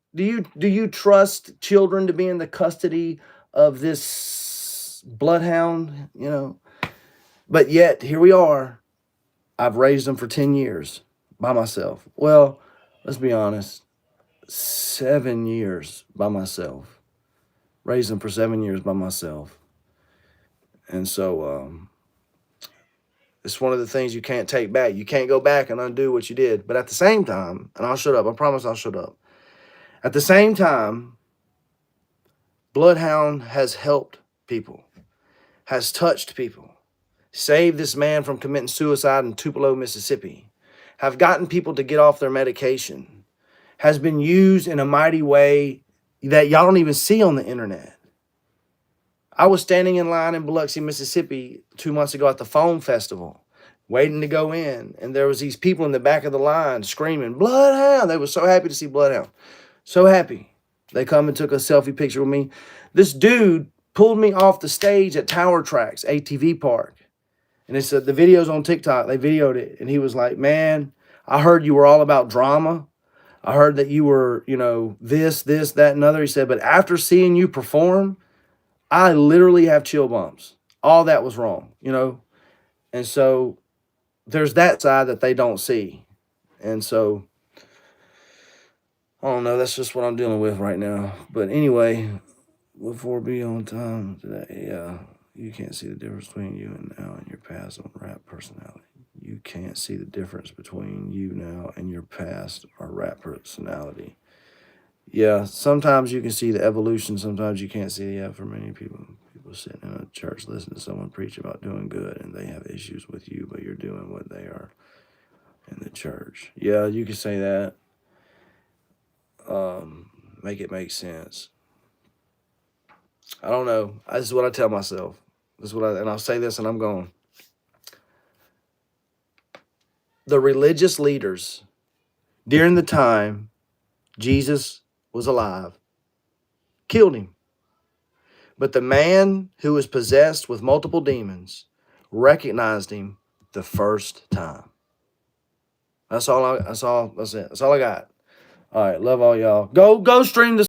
[SPEAKER 1] children to be in the custody of this bloodhound? But yet, here we are. I've raised them for 10 years by myself. Well, let's be honest. 7 years by myself. Raised them for 7 years by myself. And so, it's one of the things you can't take back. You can't go back and undo what you did. But at the same time, and I'll shut up. I promise I'll shut up. At the same time, Bloodhound has helped people. Has touched people. Saved this man from committing suicide in Tupelo, Mississippi, have gotten people to get off their medication, has been used in a mighty way that y'all don't even see on the internet. I was standing in line in Biloxi, Mississippi 2 months ago at the Foam Festival, waiting to go in, and there was these people in the back of the line screaming, "Bloodhound!" They were so happy to see Bloodhound. So happy. They come and took a selfie picture with me. This dude pulled me off the stage at Tower Tracks, ATV Park. And it's the video's on TikTok. They videoed it. And he was like, "Man, I heard you were all about drama. I heard that you were, this, that, and other." He said, "But after seeing you perform, I literally have chill bumps all that was wrong, you know? And so there's that side that they don't see. And so, I don't know, that's just what I'm dealing with right now. But anyway, before be on time today, you can't see the difference between you and now and your past on rap personality. You can't see the difference between you now and your past or rap personality. Yeah, sometimes you can see the evolution. Sometimes you can't see the for many people. People sitting in a church listening to someone preach about doing good, and they have issues with you, but you're doing what they are in the church. Yeah, you can say that. Make it make sense. I don't know. This is what I tell myself. This is what and I'll say this, and I'm going. The religious leaders during the time Jesus was alive killed him. But the man who was possessed with multiple demons recognized him the first time. That's it. That's all I got. All right. Love all y'all. Go stream the